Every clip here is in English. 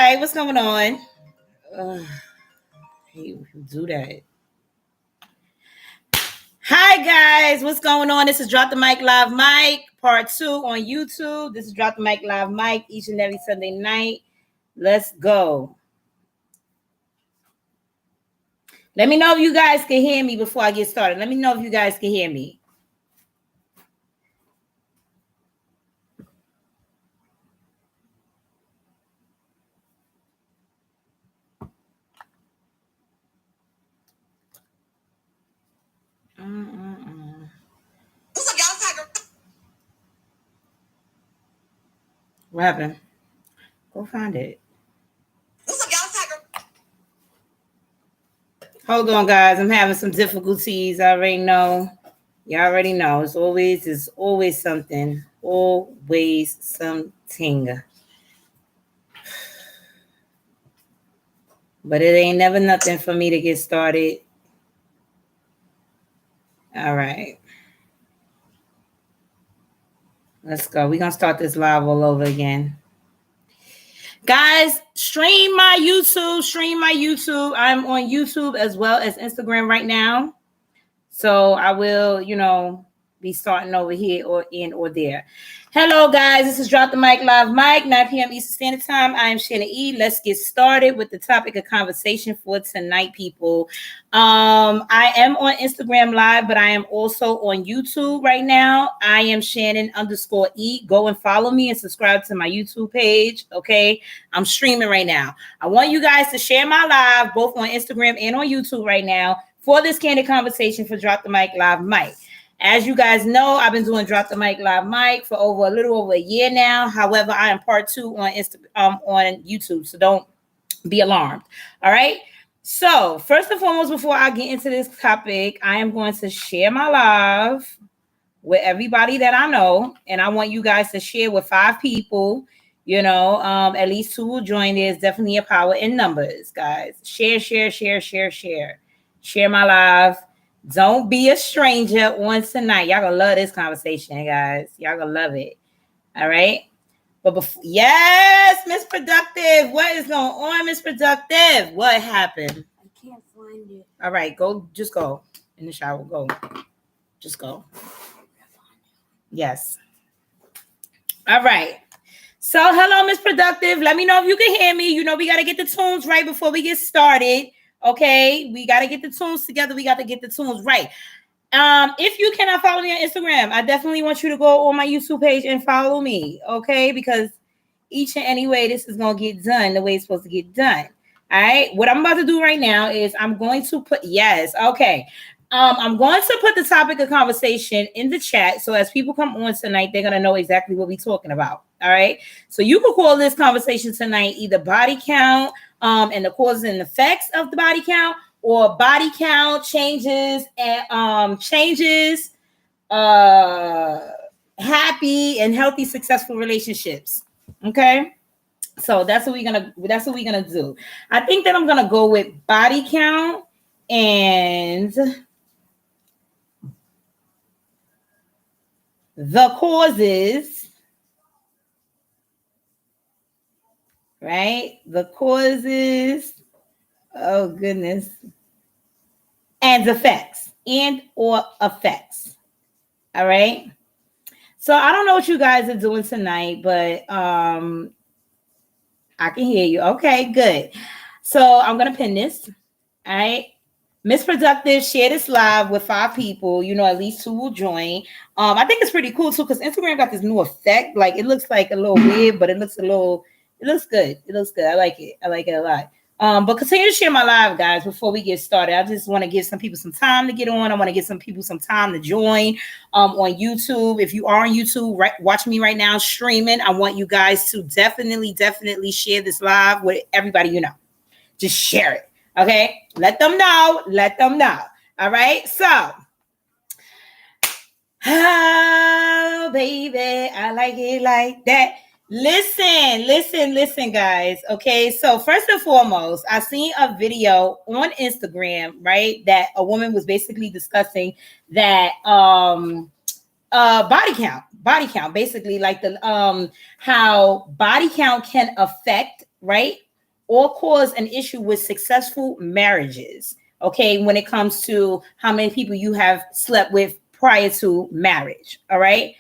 Hi, what's going on? Hey, do that. Hi guys, what's going on? This is Drop the Mic Live Mic, part 2 on YouTube. This is Drop the Mic Live Mic each and every Sunday night. Let's go. Let me know if you guys can hear me before I get started. Let me know if you guys can hear me. What's up, y'all? Tiger. What happened? Go find it. What's up, y'all? Tiger. Hold on, guys. I'm having some difficulties. I already know. You already know. It's always something. Always something. But it ain't never nothing for me to get started. All right. Let's go. We're going to start this live all over again. Guys, stream my YouTube. I'm on YouTube as well as Instagram right now. So I will, be starting over here or there. Hello, guys. This is Drop the Mic Live Mic, 9 p.m. Eastern Standard Time. I am Shanna E. Let's get started with the topic of conversation for tonight, people. I am on Instagram Live, but I am also on YouTube right now. I am Shannon_E. Go and follow me and subscribe to my YouTube page. Okay. I'm streaming right now. I want you guys to share my live both on Instagram and on YouTube right now for this candid conversation for Drop the Mic Live Mic. As you guys know, I've been doing Drop the Mic Live Mic for a little over a year now. However, I am part 2 on on YouTube, so don't be alarmed. All right. So first and foremost, before I get into this topic, I am going to share my live with everybody that I know, and I want you guys to share with 5 people. At least 2 will join. There's definitely a power in numbers, guys. Share. Share my live. Don't be a stranger on tonight. Y'all gonna love this conversation, guys. Y'all gonna love it. All right. But yes, Miss Productive. What is going on, Miss Productive? What happened? I can't find it. All right, just go in the shower. Go. Just go. Yes. All right. So hello, Miss Productive. Let me know if you can hear me. We gotta get the tunes right before we get started. Okay, we got to get the tunes together. We got to get the tunes right. If you cannot follow me on Instagram, I definitely want you to go on my YouTube page and follow me. Okay, because each and any way this is going to get done the way it's supposed to get done. All right, what I'm about to do right now is I'm going to put, I'm going to put the topic of conversation in the chat. So as people come on tonight, they're going to know exactly what we're talking about. All right. So you can call this conversation tonight either body count and the causes and effects of the body count, or body count changes and happy and healthy, successful relationships. Okay. So that's what we're gonna do. I think that I'm gonna go with body count and the causes. Right? The causes, oh goodness, and effects, or effects. All right. So I don't know what you guys are doing tonight, but I can hear you. Okay, good. So I'm gonna pin this. All right. Miss Productive, share this live with 5 people. At least 2 will join. I think it's pretty cool too, because Instagram got this new effect. Like it looks like a little weird, but it looks good. It looks good. I like it a lot. But continue to share my live, guys, before we get started. I just want to give some people some time to get on. I want to give some people some time to join on YouTube. If you are on YouTube, watch me right now streaming. I want you guys to definitely share this live with everybody you know. Just share it. Okay? Let them know. All right? So, oh, baby, I like it like that. Listen, guys. Okay, so first and foremost, I seen a video on Instagram, right, that a woman was basically discussing that body count, basically like the how body count can affect, right, or cause an issue with successful marriages. Okay, when it comes to how many people you have slept with prior to marriage. All right.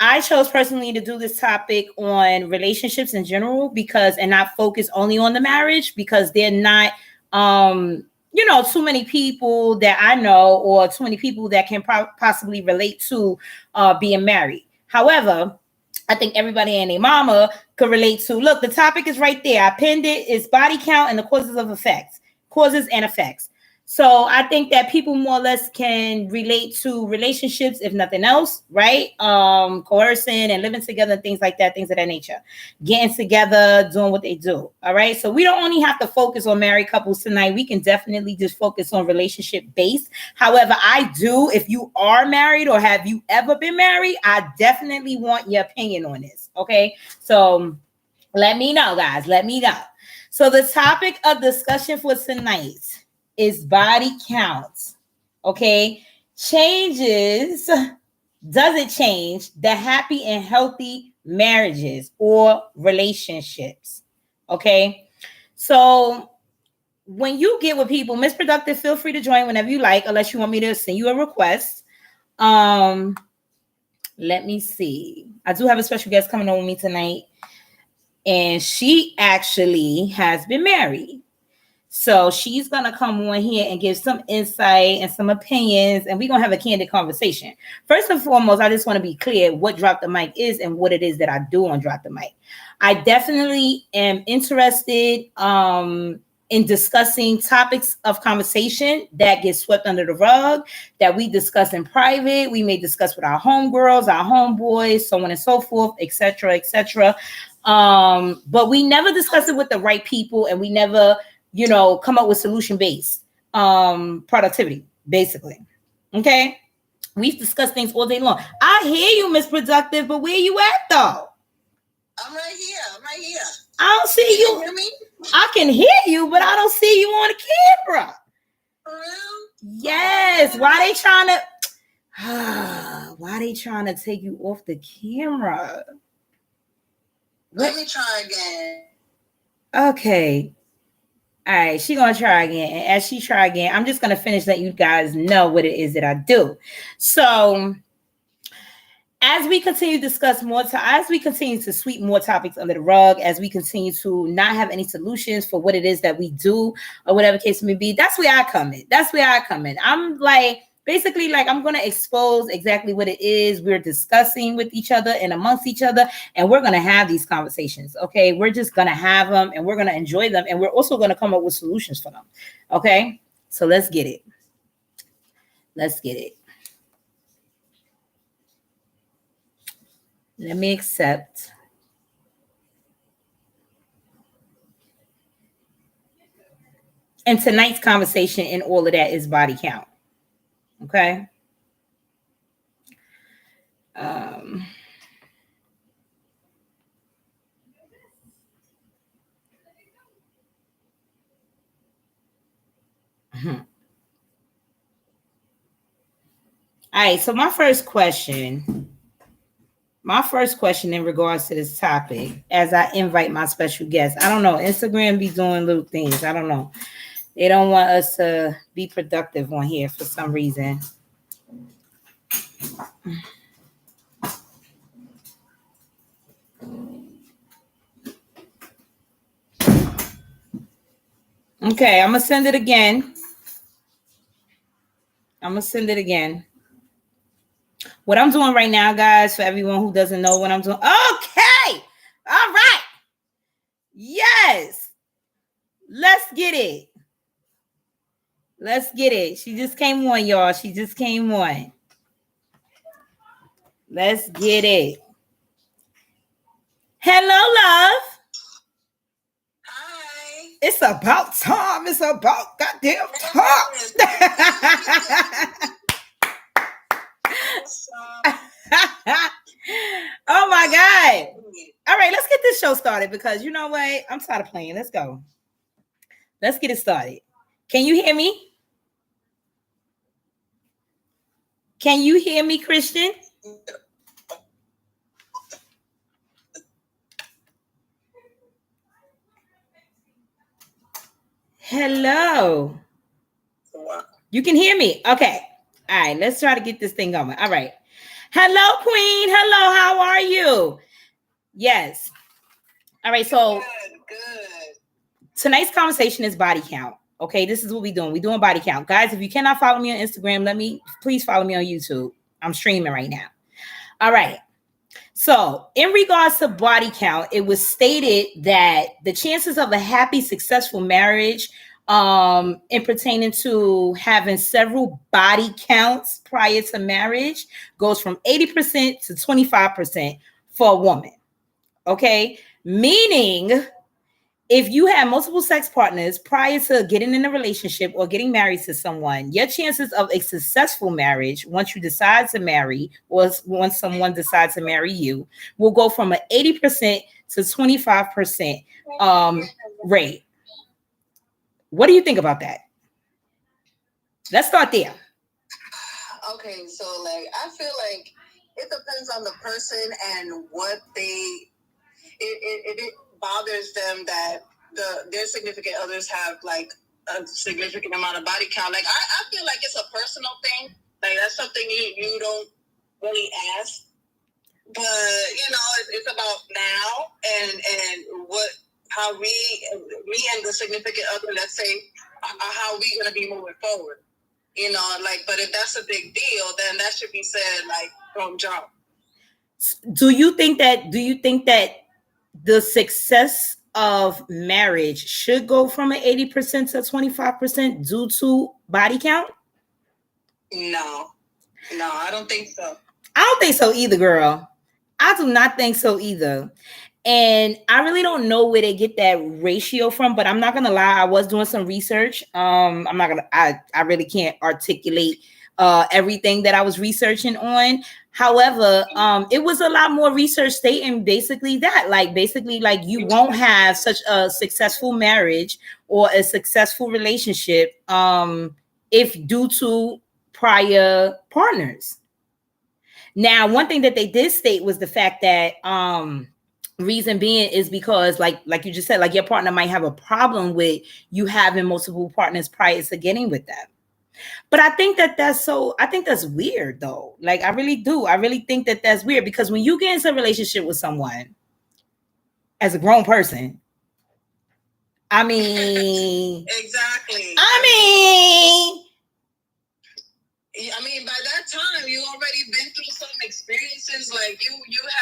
I chose personally to do this topic on relationships in general because, and not focus only on the marriage, because they're not, too many people that I know or too many people that can possibly relate to being married. However, I think everybody and their mama could relate to. Look, the topic is right there. I pinned it. It's body count and the causes and effects. So I think that people more or less can relate to relationships, if nothing else, right? Coercing and living together, things like that, things of that nature. Getting together, doing what they do. All right. So we don't only have to focus on married couples tonight. We can definitely just focus on relationship based. However, I do, if you are married or have you ever been married, I definitely want your opinion on this. Okay. So let me know, guys. Let me know. So the topic of discussion for tonight is body count. Okay. Does it change the happy and healthy marriages or relationships? Okay. So when you get with people, Miss Productive, feel free to join whenever you like, unless you want me to send you a request. Let me see. I do have a special guest coming on with me tonight, and she actually has been married. So she's going to come on here and give some insight and some opinions, and we're going to have a candid conversation. First and foremost, I just want to be clear what Drop the Mic is and what it is that I do on Drop the Mic. I definitely am interested in discussing topics of conversation that get swept under the rug, that we discuss in private. We may discuss with our homegirls, our homeboys, so on and so forth, etc., etc. But we never discuss it with the right people, and we never come up with solution-based productivity, basically. Okay. We've discussed things all day long. I hear you, Miss Productive, but where you at though? I'm right here. I don't see you. Can you hear me? I can hear you, but I don't see you on the camera. For real? Yes. Why they trying to take you off the camera? Let me try again. Okay. All right, she's going to try again. And as she try again, I'm just going to finish letting you guys know what it is that I do. So as we continue to discuss more, as we continue to sweep more topics under the rug, as we continue to not have any solutions for what it is that we do or whatever case may be, that's where I come in. I'm like, basically, like, I'm going to expose exactly what it is we're discussing with each other and amongst each other. And we're going to have these conversations. Okay. We're just going to have them and we're going to enjoy them. And we're also going to come up with solutions for them. Okay. So let's get it. Let me accept. And tonight's conversation and all of that is body count. Okay. All right. So my first question in regards to this topic, as I invite my special guest, I don't know, Instagram be doing little things. I don't know. They don't want us to be productive on here for some reason. Okay, I'm going to send it again. What I'm doing right now, guys, for everyone who doesn't know what I'm doing. Okay. All right. Yes. Let's get it. She just came on, y'all. Let's get it. Hello, love. Hi. It's about time. It's about goddamn time. Oh my God. All right, let's get this show started because you know what? I'm tired of playing. Let's go. Let's get it started. Can you hear me? Christian? Hello. You can hear me? Okay. All right. Let's try to get this thing going. All right. Hello, Queen. Hello. How are you? Yes. All right. So Good. tonight's conversation is body count. Okay. This is what we're doing. We're doing body count. Guys, if you cannot follow me on Instagram, please follow me on YouTube. I'm streaming right now. All right. So, in regards to body count, it was stated that the chances of a happy, successful marriage, in pertaining to having several body counts prior to marriage, goes from 80% to 25% for a woman. Okay, meaning if you have multiple sex partners prior to getting in a relationship or getting married to someone, your chances of a successful marriage, once you decide to marry, or once someone decides to marry you, will go from an 80% to 25% rate. What do you think about that? Let's start there. Okay, so like I feel like it depends on the person and what it bothers them that their significant others have like a significant amount of body count. Like I feel like it's a personal thing. Like that's something you don't really ask. But it's about now and how me and the significant other, let's say, how we gonna be moving forward. But if that's a big deal, then that should be said like from jump. Do you think that the success of marriage should go from an 80% to 25% due to body count? No, I don't think so. I don't think so either, girl. I do not think so either. And I really don't know where they get that ratio from, but I'm not gonna lie, I was doing some research. I really can't articulate everything that I was researching on. However, it was a lot more research stating basically that you won't have such a successful marriage or a successful relationship if due to prior partners. Now, one thing that they did state was the fact that reason being is because like you just said, like your partner might have a problem with you having multiple partners prior to getting with them. But I think that's weird though. Like I really do. I really think that that's weird because when you get into a relationship with someone as a grown person, I mean, exactly. I mean, by that time, you already been through some experiences. Like you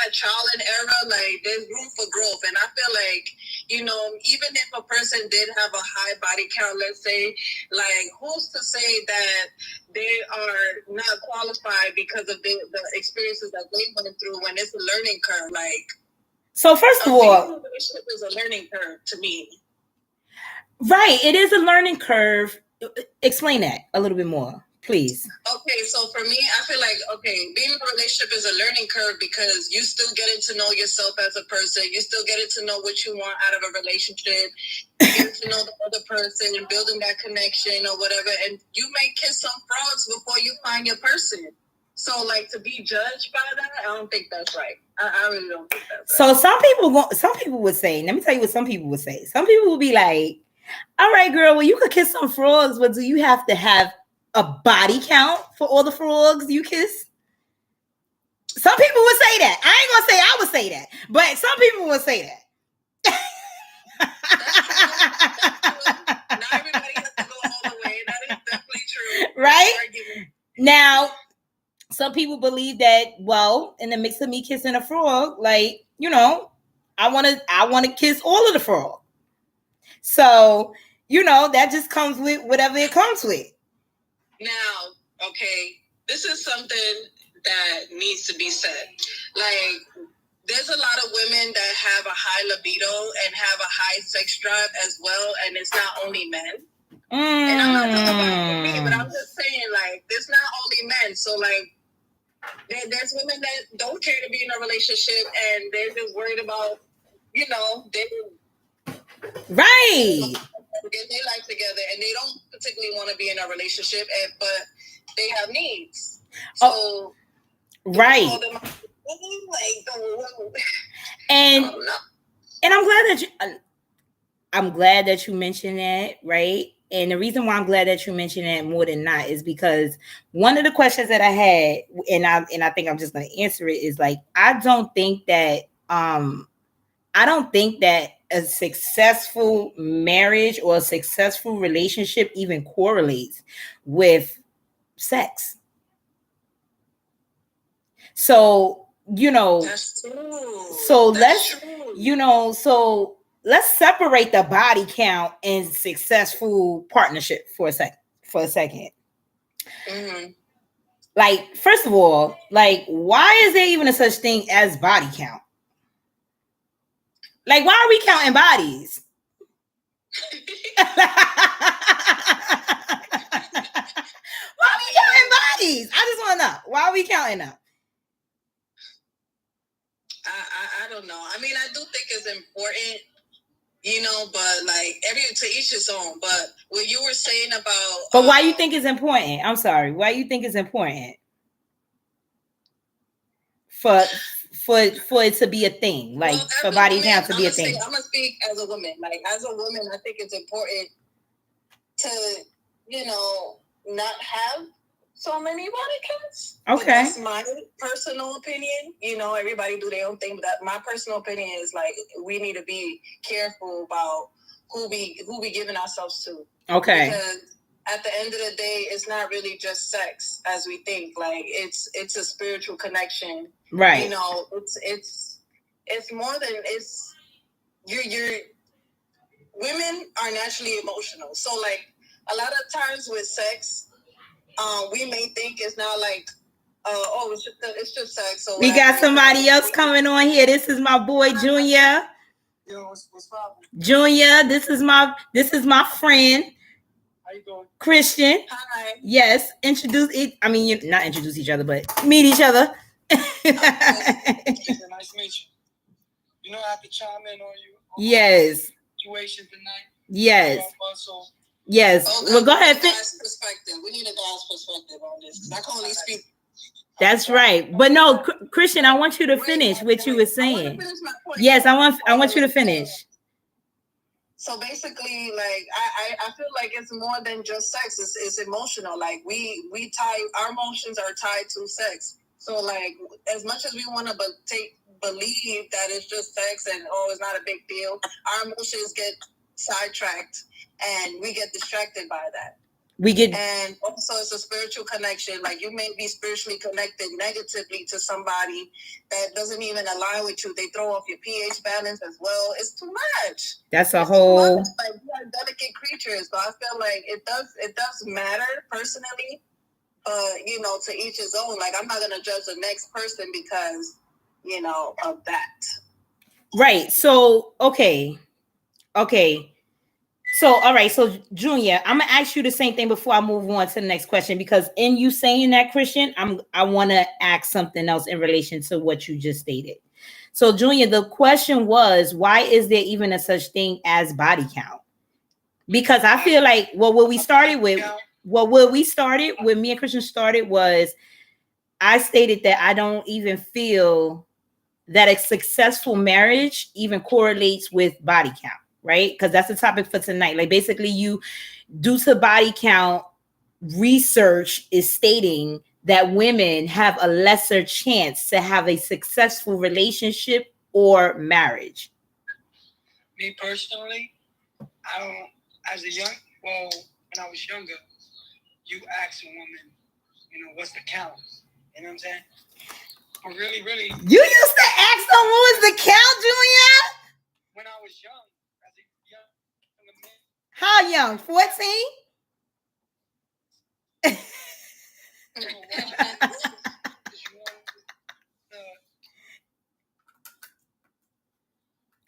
had trial and error. Like there's room for growth, and I feel like even if a person did have a high body count, let's say, like who's to say that they are not qualified because of the experiences that they went through when it's a learning curve. Like, so first of all, relationship is a learning curve to me. Right, it is a learning curve. Explain that a little bit more, please. Okay, so for me, I feel like, being in a relationship is a learning curve because you still getting to know yourself as a person. You still getting to know what you want out of a relationship. You getting to know the other person and building that connection or whatever. And you may kiss some frogs before you find your person. So, like, to be judged by that, I don't think that's right. I really don't think that's right. So some people would say, let me tell you what some people would say. Some people would be like, all right, girl, well, you could kiss some frogs, but do you have to have a body count for all the frogs you kiss? Some people would say that. I ain't gonna say I would say that, but some people would say that. That's true. Not everybody has to go all the way. That is definitely true. Right? Now, some people believe that, well, in the mix of me kissing a frog, like, I want to kiss all of the frog. So, that just comes with whatever it comes with. Now, this is something that needs to be said. Like, there's a lot of women that have a high libido and have a high sex drive as well, and it's not only men. And I'm not talking about me, but I'm just saying, like, there's not only men. So, like, there's women that don't care to be in a relationship, and they're just worried about, right. Get their life together, and they don't particularly want to be in a relationship, but they have needs. So, right. And I'm glad that I'm glad that you mentioned that, right? And the reason why I'm glad that you mentioned that more than not is because one of the questions that I had, and I think I'm just gonna answer it, is like, I don't think that a successful marriage or a successful relationship even correlates with sex. So, That's true. so That's let's, true. so let's separate the body count and successful partnership for a second. For a second. Mm-hmm. Like, first of all, like, why is there even a such thing as body count? Like, why are we counting bodies? Why are we counting bodies? I just want to know. Why are we counting them? I don't know. I mean, I do think it's important, but like to each his own. But what you were saying about, But why you think it's important? I'm sorry. Why you think it's important for it to be a thing? Like, for body count to be a thing. I'm gonna speak as a woman. Like, as a woman, I think it's important to, not have so many body counts. Okay. But that's my personal opinion. Everybody do their own thing, but my personal opinion is like we need to be careful about who we giving ourselves to. Okay. Because at the end of the day, it's not really just sex as we think. Like, it's a spiritual connection. Right. It's more than it's you're women are naturally emotional. So like a lot of times with sex, we may think it's not like, it's just sex. So we got somebody else coming on here. This is my boy Junior. Yo, what's poppin'? Junior, this is my friend. How you doing? Christian. Hi. Yes, not introduce each other, but meet each other. Nice to meet you. I have to chime in on you. Yes. Situation tonight. Yes. Yes. Well, go ahead. We need a guy's perspective on this. I can only speak. That's right. But no, Christian, I want you to finish what you were saying. Yes, I want you to finish. So basically, like I feel like it's more than just sex. It's emotional. Like we our emotions are tied to sex. So like as much as we want to believe that it's just sex and it's not a big deal, our emotions get sidetracked and we get distracted by that. And also it's a spiritual connection. Like you may be spiritually connected negatively to somebody that doesn't even align with you. They throw off your pH balance as well. It's too much. That's a whole. Like we are delicate creatures, so I feel like it does matter personally. To each his own. Like I'm not gonna judge the next person because of that. Right. So okay. So, all right. So, Junior, I'm gonna ask you the same thing before I move on to the next question, because in you saying that, Christian, I want to ask something else in relation to what you just stated. So, Junior, the question was, why is there even a such thing as body count? Because I feel like what we started with, me and Christian started was, I stated that I don't even feel that a successful marriage even correlates with body count. Right? Because that's the topic for tonight. Like basically due to body count, research is stating that women have a lesser chance to have a successful relationship or marriage. Me personally, I don't, when I was younger, you ask a woman, what's the count? You know what I'm saying? But really, you used to ask them what was the count, Julia? When I was young. How young? 14?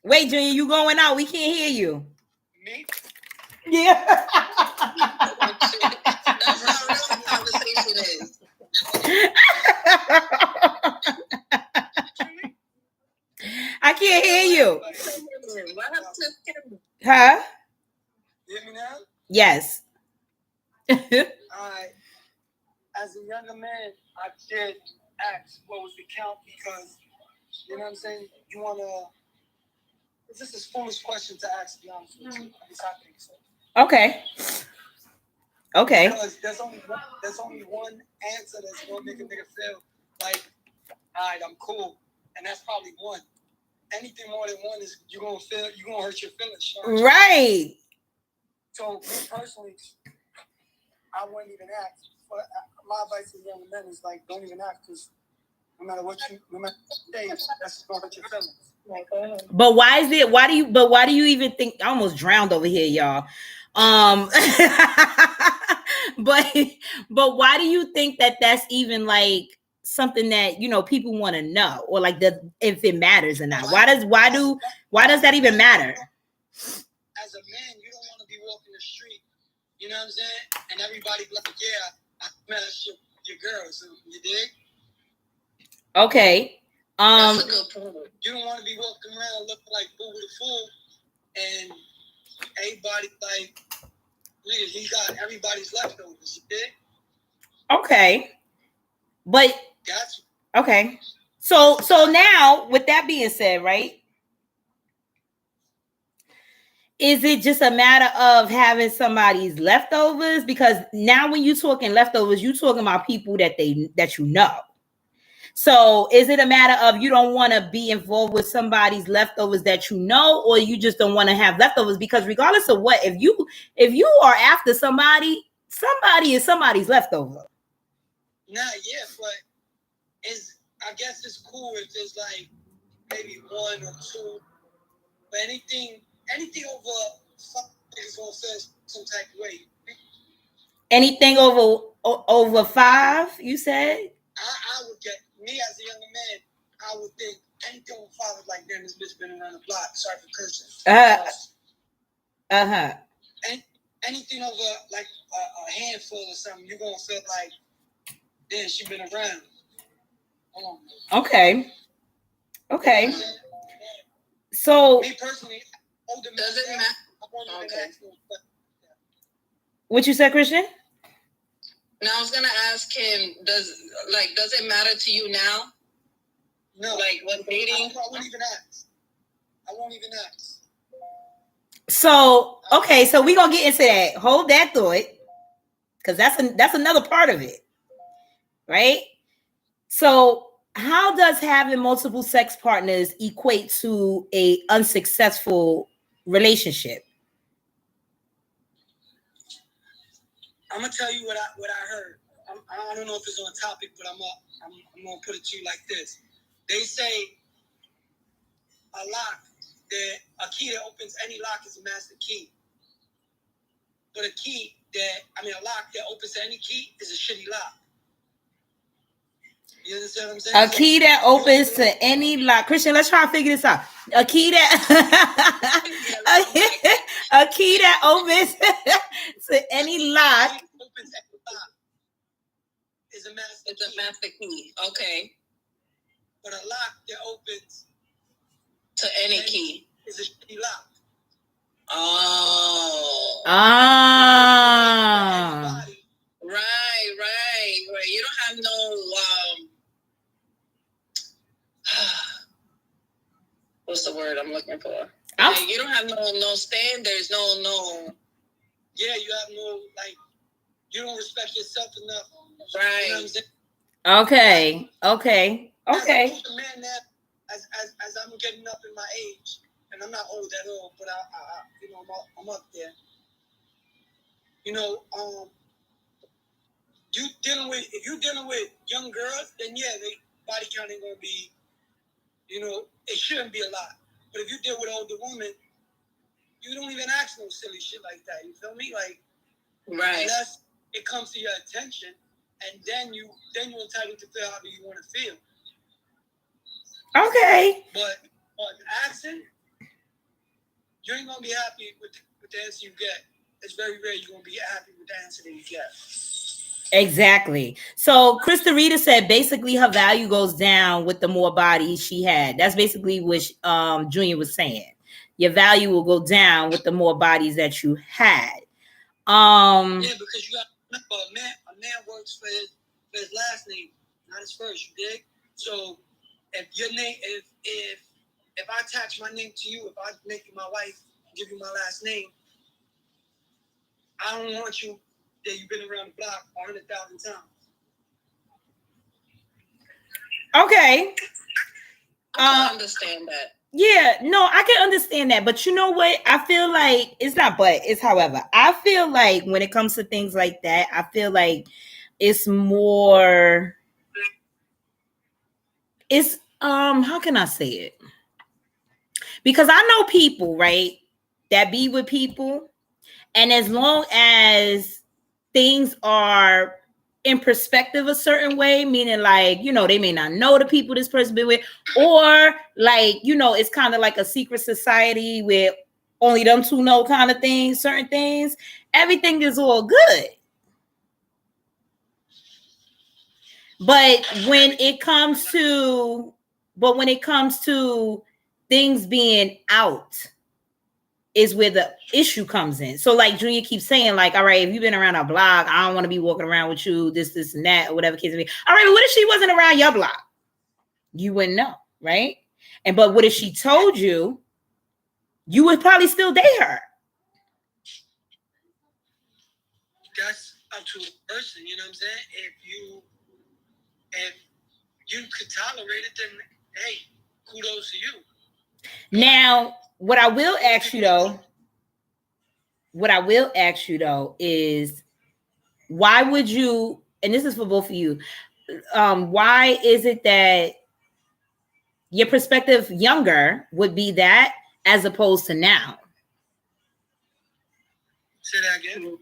Wait, Junior, you going out? We can't hear you. Me? Yeah. That's how real the conversation is. I can't hear you. Huh? You hear me now? Yes. All right. As a younger man, I did ask what was the count because, you know what I'm saying? You want to This is a foolish question to ask, to be honest with you. At least I think so. Okay. Okay. Because there's only one answer that's gonna make a nigga feel like, all right, I'm cool, and that's probably one. Anything more than one is you're gonna hurt your feelings. Right. So me personally, I wouldn't even ask. But my advice to young men is like, don't even ask, because no matter what you say, that's gonna hurt your feelings. But why is it? Why do you even think? I almost drowned over here, y'all. But why do you think that that's even like something that people want to know, or like if it matters or not? Why does that even matter? As a man, you don't want to be walking the street, you know what I'm saying? And everybody be like, yeah, I smashed your girl, so you dig? Okay. That's a good point. You don't want to be walking around looking like boo the fool, and everybody like, nigga, he got everybody's leftovers, you dig? Okay. But that's okay. So now, with that being said, right? Is it just a matter of having somebody's leftovers? Because now when you're talking leftovers, you're talking about people that you know. So is it a matter of you don't want to be involved with somebody's leftovers that you know, or you just don't want to have leftovers? Because regardless of what, if you are after somebody is somebody's leftover. Nah, yeah, but I guess it's cool if there's like maybe one or two, but anything over 5 is gonna feel some type of way. Anything over 5, you said? I would get, me as a younger man, I would think anything over 5 is like, damn, this bitch been around the block. Sorry for cursing. Anything over like a handful or something, you're gonna feel like, damn, she been around. Okay. So me personally, older men, does it matter? Okay. What you said, Christian? Now I was gonna ask him, does it matter to you now? No. Like when dating? I won't even ask. So okay, so we're gonna get into that. Hold that thought, because that's another part of it, right? So how does having multiple sex partners equate to a unsuccessful relationship? I'm gonna tell you what I heard. I don't know if it's on topic, but I'm gonna put it to you like this. They say a key that opens any lock is a master key. But a lock that opens any key is a shitty lock. You understand what I'm saying? A key that opens to any lock. Christian, let's try to figure this out. A key that a key that opens to any lock. Is a master. It's a master key. Okay. But a lock that opens to any key is a shitty lock. Oh. Right. You don't have no what's the word I'm looking for? You don't have no standards, no. Yeah, you have no, like, you don't respect yourself enough. Right. You know what I'm saying? Okay. As a man now, as I'm getting up in my age, and I'm not old at all, but I'm up there. If you're dealing with young girls, then yeah, they body count ain't gonna be, it shouldn't be a lot. But if you deal with older women, you don't even ask no silly shit like that. You feel me? Like, right. Unless it comes to your attention, and then you're entitled to feel however you want to feel. Okay. But on asking, you ain't gonna be happy with the answer you get. It's very rare you're gonna be happy with the answer that you get. Exactly. So Krista Rita said basically her value goes down with the more bodies she had. That's basically what Junior was saying. Your value will go down with the more bodies that you had. Yeah, because you got to remember, a man works for his last name, not his first. You dig? So if your name, if if I attach my name to you, if I make you my wife, give you my last name, I don't want you that you've been around the block 100,000 times. Okay. I can understand that. Yeah, no, I can understand that. But you know what? I feel like it's not but, it's however. I feel like when it comes to things like that, I feel like it's more, it's how can I say it? Because I know people, right, that be with people, and as long as things are in perspective a certain way, meaning like, you know, they may not know the people this person been with, or like, you know, it's kind of like a secret society where only them two know kind of things, certain things, everything is all good. But when it comes to things being out, is where the issue comes in. So like Junior keeps saying, like, all right, if you've been around our block, I don't want to be walking around with you, this and that, or whatever case may be. All right, but what if she wasn't around your block? You wouldn't know, right? And but what if she told you, you would probably still date her. That's up to a person, you know what I'm saying? If you could tolerate it, then hey, kudos to you. Now, what I will ask you though is, why would you, and this is for both of you, why is it that your perspective younger would be that as opposed to now? Say that again.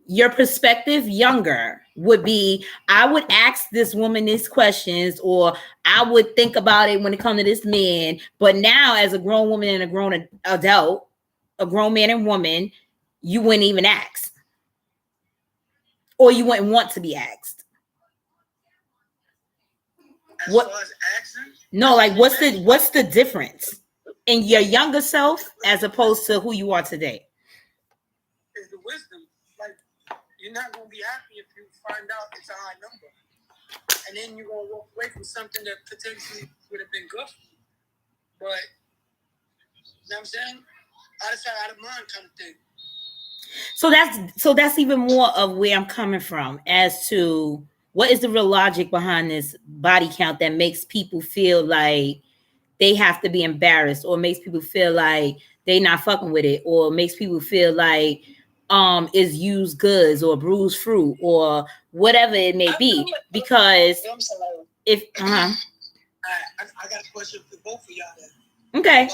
Your perspective younger would be, I would ask this woman these questions, or I would think about it when it comes to this man. But now, as a grown woman and a grown adult, a grown man and woman, you wouldn't even ask, or you wouldn't want to be asked. As far as asking? No, like what's the difference in your younger self as opposed to who you are today? Is the wisdom. Like, you're not going to be happy if you find out it's a high number. And then you're going to walk away from something that potentially would have been good for you. But, you know what I'm saying? Out of sight, out of mind kind of thing. So that's even more of where I'm coming from as to what is the real logic behind this body count that makes people feel like they have to be embarrassed, or makes people feel like they not fucking with it, or makes people feel like is used goods or bruised fruit or whatever it may be. Because if I got a question for both of y'all then. Okay.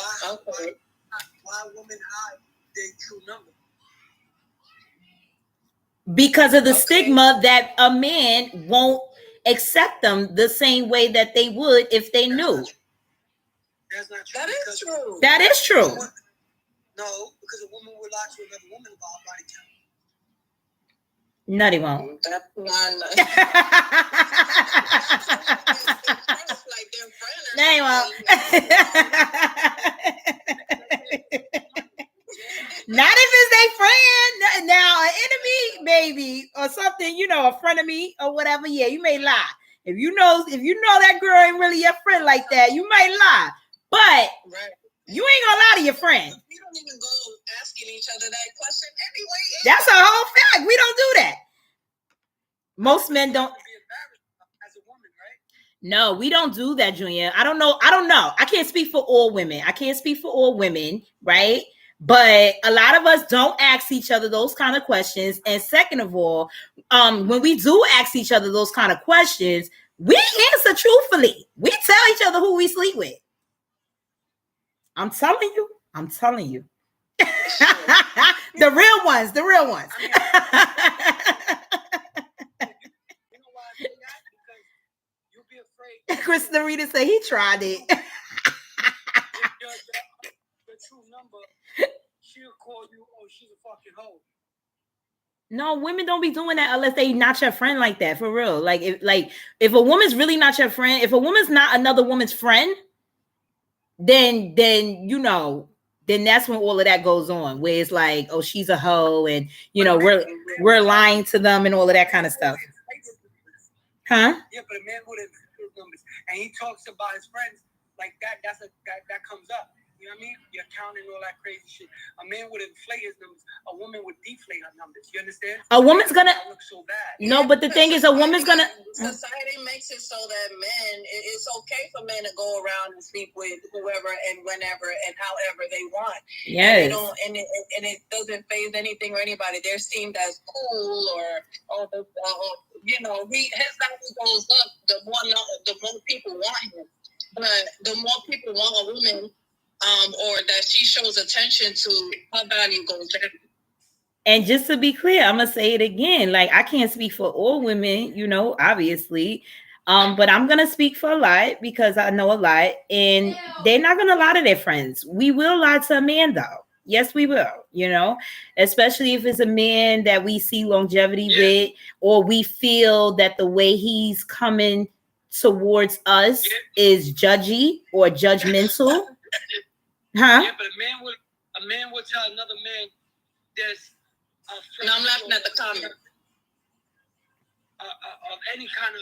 Why women hide their true number? Because of the stigma that a man won't accept them the same way that they would if they knew. That's not true. That is true. That is true. No, because a woman will lie to another woman about her body count. No, they won't. That's not They won't. Not if it's their friend. Now, an enemy, maybe, or something, you know, a frenemy or whatever. Yeah, you may lie. If you know that girl ain't really your friend like that, you might lie. But you ain't gonna lie to your friend. We don't even go asking each other that question anyway. That's a whole fact. We don't do that. Most men don't. As a woman, right? No, we don't do that, Junior. I don't know. I can't speak for all women. Right? But a lot of us don't ask each other those kind of questions. And second of all, when we do ask each other those kind of questions, we answer truthfully. We tell each other who we sleep with. I'm telling you. The real ones. You know why I do that? Because you'll be afraid. Chris Narita said he tried it. The true number, she'll call you, oh, she's a fucking hoe. No, women don't be doing that unless they not your friend like that, for real. Like if a woman's really not your friend, if a woman's not another woman's friend, then you know, then that's when all of that goes on, where it's like, oh, she's a hoe, and you know, we're lying to them and all of that kind of stuff. Huh? Yeah, but a man would have numbers, and he talks about his friends like that comes up. You know what I mean? You're counting all that crazy shit. A man would inflate his numbers. A woman would deflate her numbers. You understand? A woman's gonna look so bad. No, but the thing is, a woman's gonna. Society makes it so that it's okay for men to go around and sleep with whoever and whenever and however they want. Yes. And it doesn't phase anything or anybody. They're seen as cool or his value goes up the more people want him. But the more people want a woman, or that she shows attention to, her value goes down. And just to be clear, I'm gonna say it again. Like, I can't speak for all women, obviously. But I'm gonna speak for a lot because I know a lot, and they're not gonna lie to their friends. We will lie to a man, though. Yes, we will, especially if it's a man that we see longevity with, or we feel that the way he's coming towards us is judgy or judgmental. Huh? Yeah, but a man would tell another man there's and I'm laughing at the comment. Of any kind of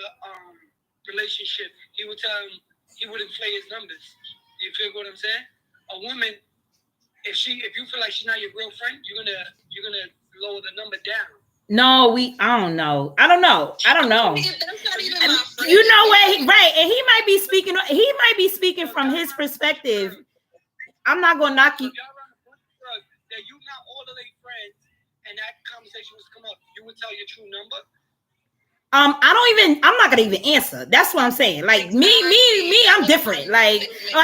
relationship, he would tell him he would inflate his numbers. You feel what I'm saying? A woman, if you feel like she's not your real friend, you're gonna lower the number down. No, I don't know. I don't know. That's not even my friend. You know what? Right. And he might be speaking from his perspective. I'm not going to knock you. That you not all of their friends and that conversation was come up, you would tell your true number? I'm not gonna even answer. That's what I'm saying. Like me, I'm different. Like ain't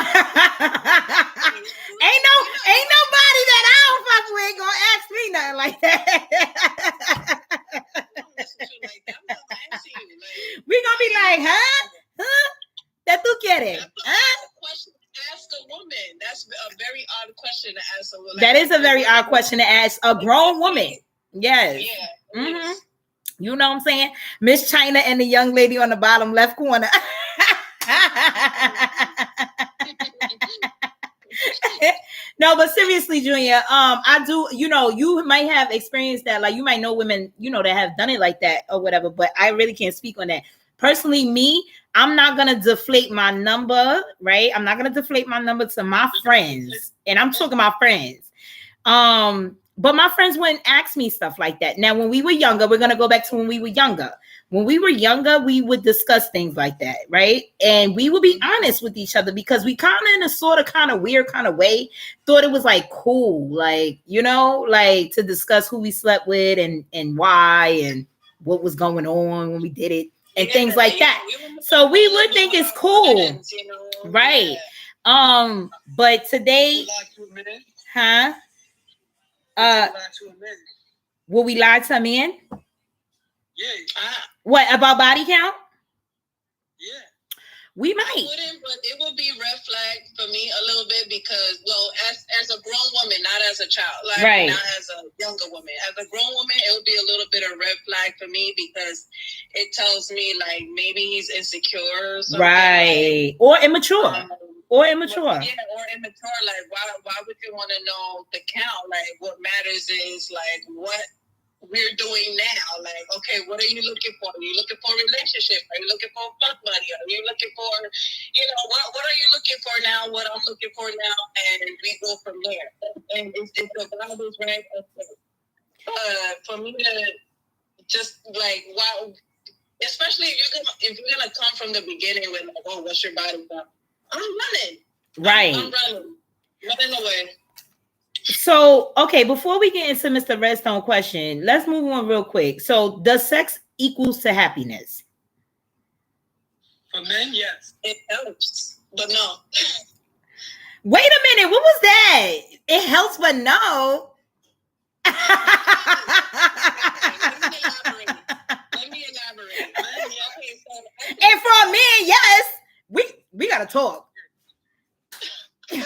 nobody that I don't fuck with gonna ask me nothing like that. We gonna be like, huh? That tú quieres? Huh? Ask a woman. That's a very odd question to ask a woman. That is a very odd question to ask a grown woman. Yes. Yeah. Mm-hmm. You know what I'm saying? Miss China and the young lady on the bottom left corner. No, but seriously, Junior, I do, you might have experienced that. Like, you might know women, that have done it like that or whatever, but I really can't speak on that. Personally, me, I'm not going to deflate my number, right? I'm not going to deflate my number to my friends. And I'm talking about friends. But my friends wouldn't ask me stuff like that. Now, when we were younger, we're going to go back to when we were younger. When we were younger, we would discuss things like that, right? And we would be honest with each other because we kind of, in a sort of kind of weird kind of way, thought it was like cool, like, like to discuss who we slept with and why and what was going on when we did it and things like that. So we would think it's cool, right? But today, huh? Will we lie to a man? Yeah. What about body count? Yeah. We might. I wouldn't, but it would be red flag for me a little bit because, as a grown woman, not as a child, like right. Not as a younger woman. As a grown woman, it would be a little bit of red flag for me because it tells me like maybe he's insecure or something. Right. Or immature. Or immature. Or immature. Like, why would you want to know the count? Like, what matters is like what we're doing now. Like, okay, what are you looking for? Are you looking for a relationship? Are you looking for a fuck buddy? Are you looking for, what are you looking for now? What I'm looking for now, and we go from there. And if the vibe is right, for me to just like, wow, especially if you're gonna come from the beginning with like, oh, what's your body count? I'm running. Right. I'm running away. So, okay, before we get into Mr. Redstone question, let's move on real quick. So, does sex equals to happiness? For men, yes. It helps, but no. Wait a minute, what was that? It helps, but no. Let me elaborate. Okay, so, and for a man, yes. We gotta talk. Okay,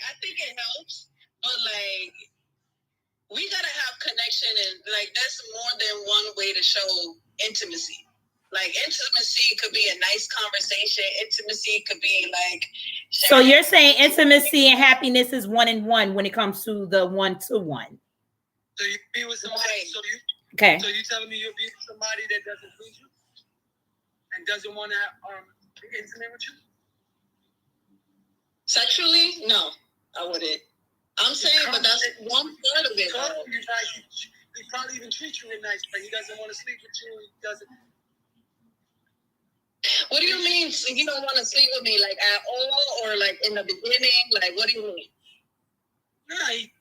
I think it helps, but like we gotta have connection, and like that's more than one way to show intimacy. Like intimacy could be a nice conversation. Intimacy could be like. So you're saying intimacy and happiness is 1-in-1 when it comes to the 1-to-1. So you be with somebody. Okay. So you telling me you'll be with somebody that doesn't please you and doesn't want to be intimate with you? Sexually? No, I wouldn't. I'm saying, but that's one part of it. He probably even treats you real nice, but he doesn't want to sleep with you. He doesn't. What do you mean he don't want to sleep with me, like at all, or like in the beginning? Like, what do you mean? Nah, he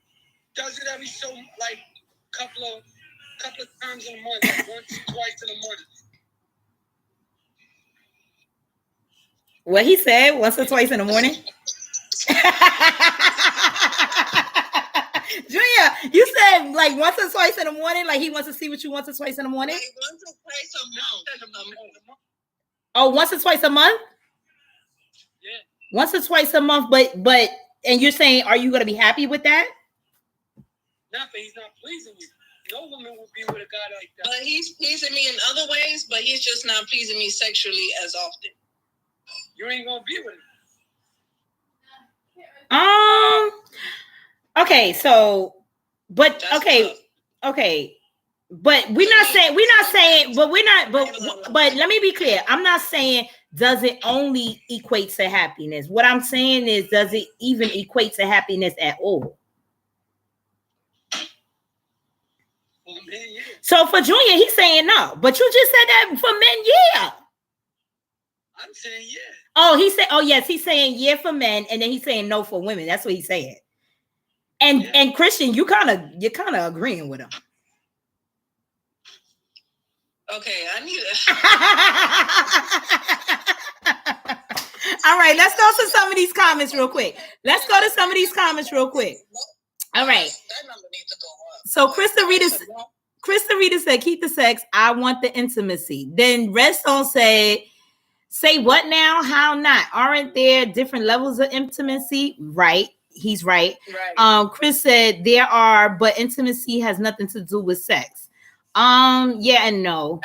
does it every like couple of times in a month, like once, twice in a month. What he said, once or twice in the morning? Junior, you said like once or twice in the morning, like he wants to see what you once or twice in the morning? Like once or twice a month. Oh, once or twice a month? Yeah. Once or twice a month, but and you're saying, are you going to be happy with that? No, but he's not pleasing you. No woman would be with a guy like that. But he's pleasing me in other ways, but he's just not pleasing me sexually as often. You ain't gonna be with him. Okay, so, but that's okay, tough. Okay, but but let me be clear. I'm not saying does it only equate to happiness. What I'm saying is, does it even equate to happiness at all? For men, yeah. So for Junior, he's saying no, but you just said that for men, yeah. I'm saying yeah. Oh, he said, oh yes, he's saying yeah for men, and then he's saying no for women. That's what he's saying. And Christian, you're kind of agreeing with him. Okay, I need All right, let's go to some of these comments real quick. All right. That number needs to go up. So Krista Rita said, keep the sex. I want the intimacy. Then Redstone said, say what now? How not? Aren't there different levels of intimacy? Right. He's right. Chris said there are, but intimacy has nothing to do with sex. Yeah and no.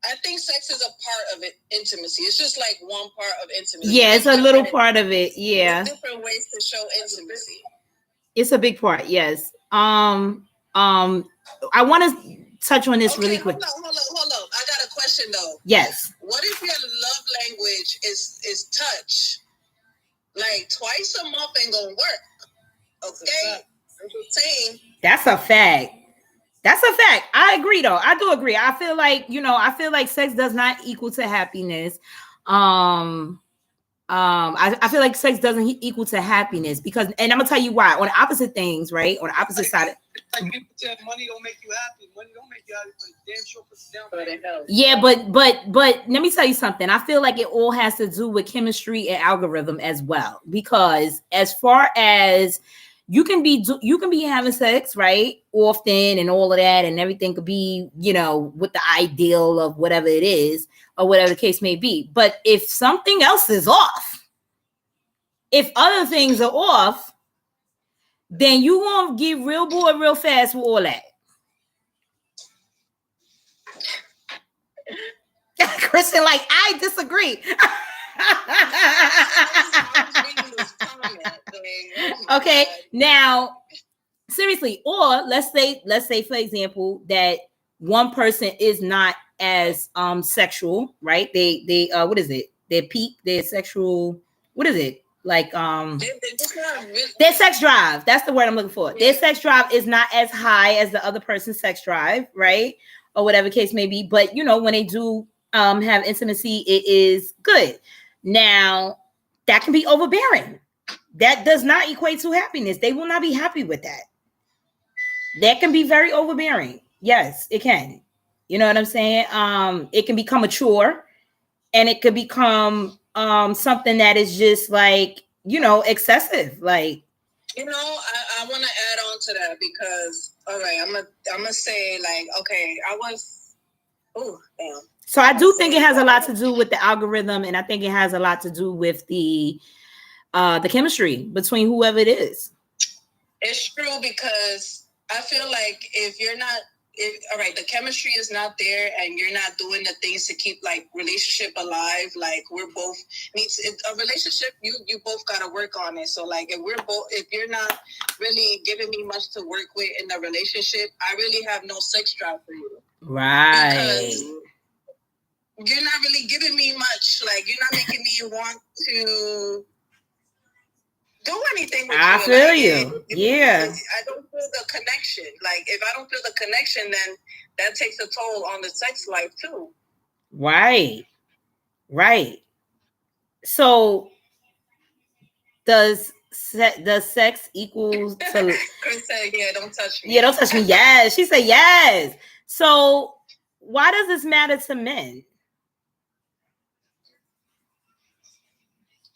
I think sex is a part of it, intimacy. It's just like one part of intimacy. Yeah, it's a little part of it. Yeah. There's different ways to show intimacy. It's a big part, yes. I want to touch on this really quick. Hold on. I got a question though. Yes. What if your love language is touch? Like twice a month ain't gonna work. Okay. I'm just saying. That's a fact. I agree though. I do agree. I feel like sex does not equal to happiness. I feel like sex doesn't equal to happiness because, and I'm gonna tell you why. On the opposite things, right? On the opposite side. Like people say, money don't make you happy. Money don't make you happy, but damn sure puts down. Yeah, but let me tell you something. I feel like it all has to do with chemistry and algorithm as well. Because as far as you can be having sex, right, often and all of that, and everything could be, with the ideal of whatever it is or whatever the case may be. But if something else is off, if other things are off, then you won't get real bored real fast with all that. Kristen, like, I disagree. Okay, now seriously, or let's say for example that one person is not as sexual, right? They what is it? Their sexual, what is it? Like their sex drive. That's the word I'm looking for. Their sex drive is not as high as the other person's sex drive, right? Or whatever case may be. But when they do have intimacy, it is good. Now that can be overbearing. That does not equate to happiness. They will not be happy with that. That can be very overbearing. Yes, it can. You know what I'm saying? It can become a chore, and it could become something that is just like, excessive. Like, I want to add on to that because, all right, I'm gonna say like, okay, damn. So I do think it has a lot to do with the algorithm, and I think it has a lot to do with the chemistry between whoever it is. It's true because I feel like if the chemistry is not there and you're not doing the things to keep like relationship alive, like we're both a relationship, you both got to work on it. So like if you're not really giving me much to work with in the relationship, I really have no sex drive for you. Right. you're not really giving me much. Like, you're not making me want to do anything with you. I feel like, you. Yeah. I don't feel the connection. Like, if I don't feel the connection, then that takes a toll on the sex life too. Right. So does sex equals to Chris said, yeah, don't touch me. Yeah, don't touch me. Yes. She said yes. So why does this matter to men?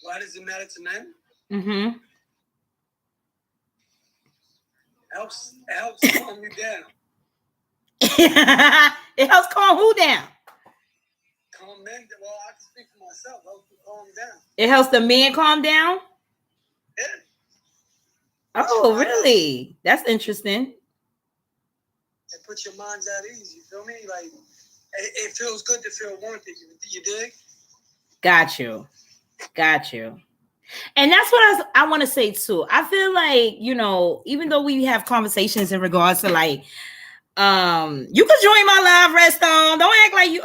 Why does it matter to men? Mm-hmm. Helps calm you down. It helps calm who down? Calm men. Well, I can speak for myself. Helps you calm down. It helps the man calm down? Yeah. Oh, really? That's interesting. It puts your minds at ease. You feel me? Like, it feels good to feel wanted. You dig? Got you. And that's what I want to say too. I feel like, even though we have conversations in regards to like, you can join my live, Redstone. Don't act like you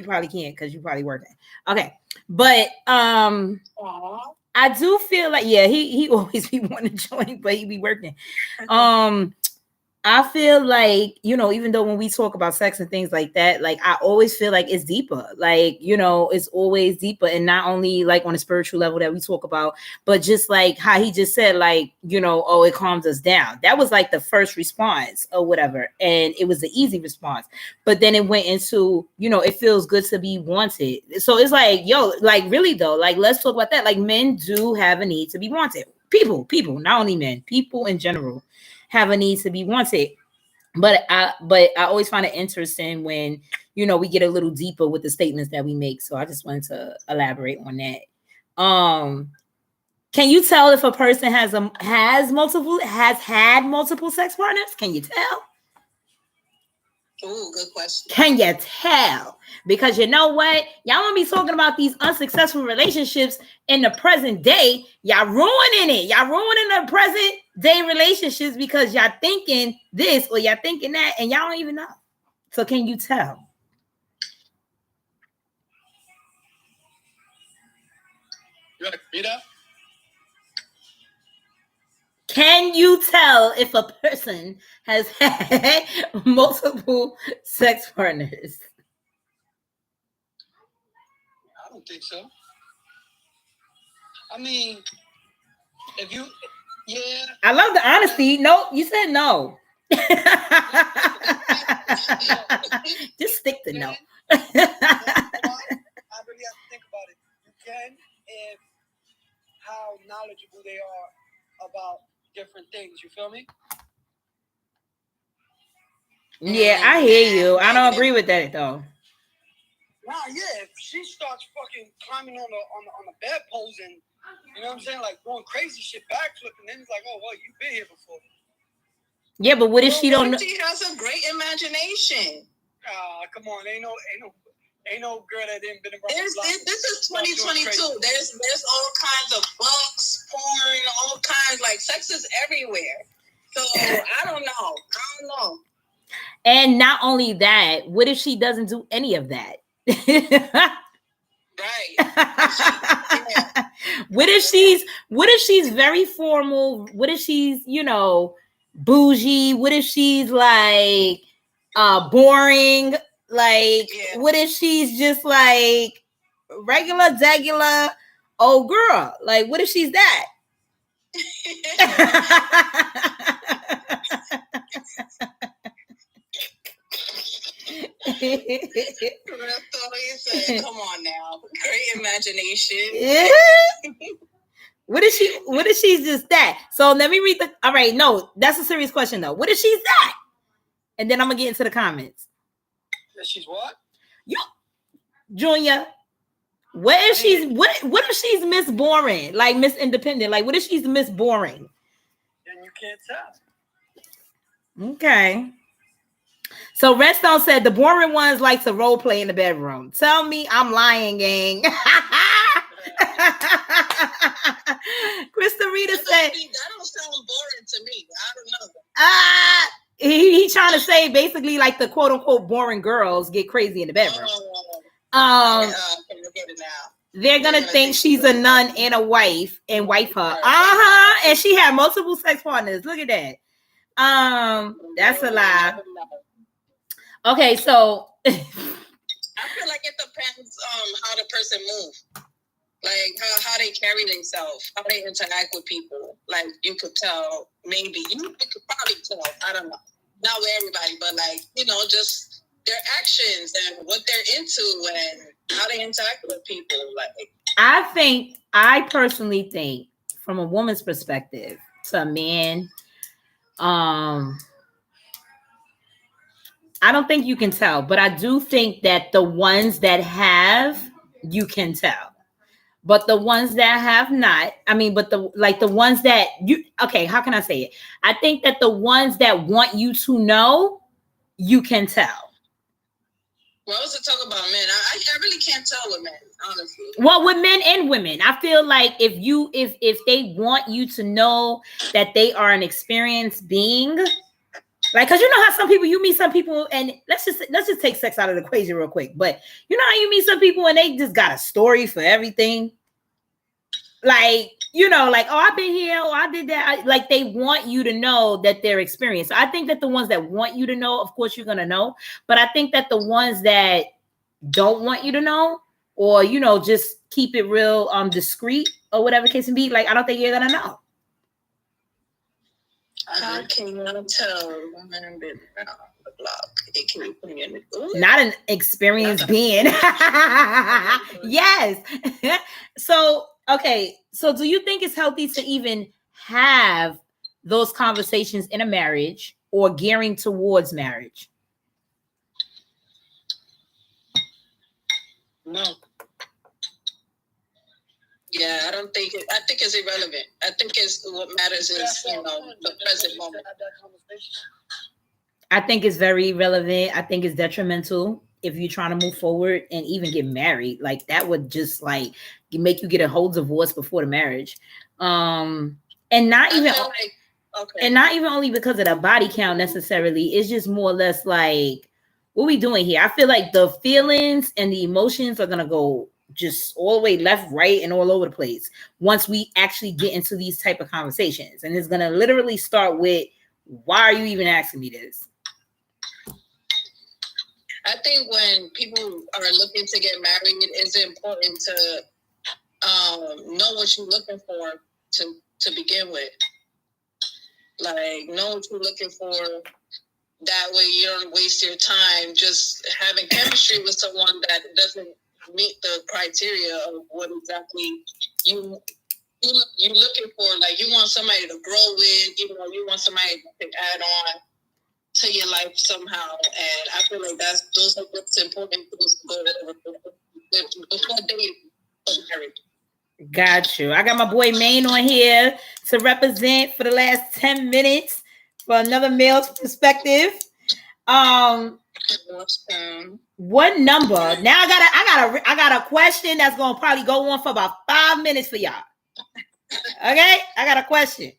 probably can't because you probably working. Okay. But I do feel like, yeah, he always be wanting to join, but he be working. I feel like, even though when we talk about sex and things like that, like I always feel like it's deeper. Like, it's always deeper. And not only like on a spiritual level that we talk about, but just like how he just said, like, it calms us down. That was like the first response or whatever. And it was the easy response. But then it went into, it feels good to be wanted. So it's like, like really though, like let's talk about that. Like men do have a need to be wanted. People, not only men, people in general have a need to be wanted. But I always find it interesting when, we get a little deeper with the statements that we make. So I just wanted to elaborate on that. Can you tell if a person has had multiple sex partners? Can you tell? Oh, good question. Can you tell? Because you know what? Y'all want to be talking about these unsuccessful relationships in the present day. Y'all ruining it. Y'all ruining the present day relationships because y'all thinking this or y'all thinking that and y'all don't even know. So can you tell? You want to read up? Can you tell if a person has had multiple sex partners? I don't think so. I mean, if you, yeah. I love the honesty. No, you said no. Just stick to no. I really have to think about it. You can if how knowledgeable they are about different things. You feel me? Yeah, I hear you. I don't agree with that though. Nah, yeah. If she starts fucking climbing on the bedpost and you know what I'm saying, like doing crazy shit, backflipping, then it's like, oh well, you've been here before. Yeah, but what if she don't know? She has a great imagination. Come on, ain't no girl that didn't been around. This is 2022. There's all kinds of books, porn, all kinds. Like sex is everywhere. So I don't know. And not only that, what if she doesn't do any of that? Right. Yeah. What if she's very formal? What if she's, bougie? What if she's like boring? Like, what if she's just like regular old girl? Like, what if she's that? Come on now. Great imagination. Yeah. What if she's just that? So let me read all right, no, that's a serious question though. What if she's that? And then I'm gonna get into the comments. She's what? Yo, Junior. What if she's she's Miss Boring? Like Miss Independent? Like what if she's Miss Boring? Then you can't tell. Okay. So Redstone said the boring ones like to role play in the bedroom. Tell me I'm lying, gang. Krista Rita said that don't sound boring to me. I don't know. He trying to say basically like the quote unquote boring girls get crazy in the bedroom. Can get it now. They're gonna think she's a nun and a wife and wife her. And she had multiple sex partners. Look at that. That's a lie. Okay, so I feel like it depends on how the person moves. Like how they carry themselves, how they interact with people. Like you could tell, maybe you could probably tell. I don't know, not with everybody, but like just their actions and what they're into and how they interact with people. Like I personally think, from a woman's perspective, to a man, I don't think you can tell, but I do think that the ones that have, you can tell. But the ones that have not, but the ones that how can I say it? I think that the ones that want you to know, you can tell. Well, I was talking about men. I really can't tell with men, honestly. Well, with men and women, I feel like if they want you to know that they are an experienced being, like, cause you know how some people, you meet some people, and let's just take sex out of the equation real quick. But you know how you meet some people and they just got a story for everything. Like, like, oh, I've been here, or I did that. Like, they want you to know that they're experienced. So I think that the ones that want you to know, of course, you're gonna know. But I think that the ones that don't want you to know, or just keep it real discreet or whatever case may be, like, I don't think you're gonna know. How can you tell women been around the block? It can put me in the not an experienced being. Yes. So do you think it's healthy to even have those conversations in a marriage or gearing towards marriage? No. Yeah, I don't think I think it's irrelevant. I think what matters is the present moment. I think it's very relevant. I think it's detrimental if you're trying to move forward and even get married. Like, that would just like make you get a whole divorce before the marriage. And not even and not even only because of the body count necessarily. It's just more or less like, what are we doing here? I feel like the feelings and the emotions are gonna go just all the way left, right, and all over the place once we actually get into these type of conversations. And it's gonna literally start with, why are you even asking me this? I think when people are looking to get married, it's important to know what you're looking for to begin with. Like, know what you're looking for. That way you don't waste your time just having chemistry with someone that doesn't meet the criteria of what exactly you're looking for. Like, you want somebody to grow with, you want somebody to add on to your life somehow. And I feel like those are what's important things to go over before dating for marriage. Got you. I got my boy Maine on here to represent for the last 10 minutes for another male's perspective. What number? Now I got a question that's gonna probably go on for about 5 minutes for y'all. Okay, I got a question.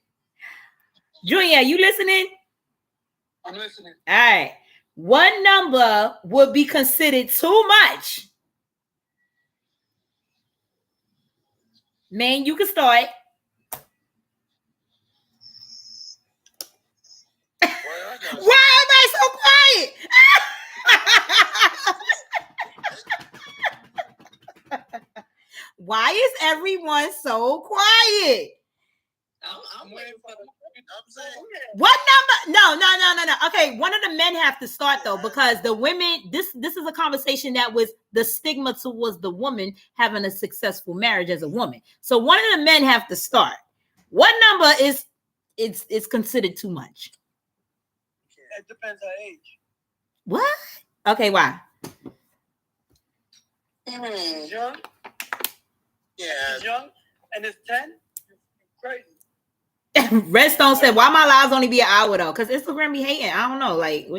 Junior, you listening? I'm listening. All right. What number would be considered too much? Man, you can start. Why am I so quiet? Why is everyone so quiet? I'm waiting for the. I'm saying. What number? No. Okay, one of the men have to start though, because the women. This is a conversation that was the stigma towards the woman having a successful marriage as a woman. So one of the men have to start. What number is it's considered too much? It depends on age. What? Okay, why? He's young. Yeah. He's young, and it's 10. Crazy. Redstone said, "Why my lives only be an hour though? Because Instagram be hating. I don't know. Like, I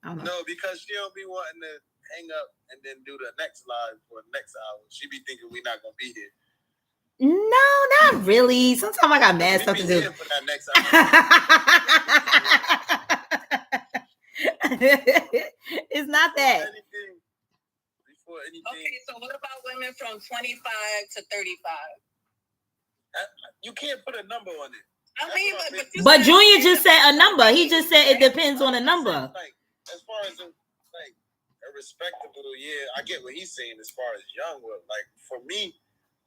don't know. No, because she don't be wanting to hang up and then do the next live for the next hour. She be thinking we not gonna be here. No, not really. Sometimes I got mad stuff to do. For that next It's not that. Before anything Okay, so what about women from 25 to 35? You can't put a number on it. I mean, but Junior just said a number. He just said it depends on a number. Like, as far as a respectable, yeah, I get what he's saying as far as young. Like, for me,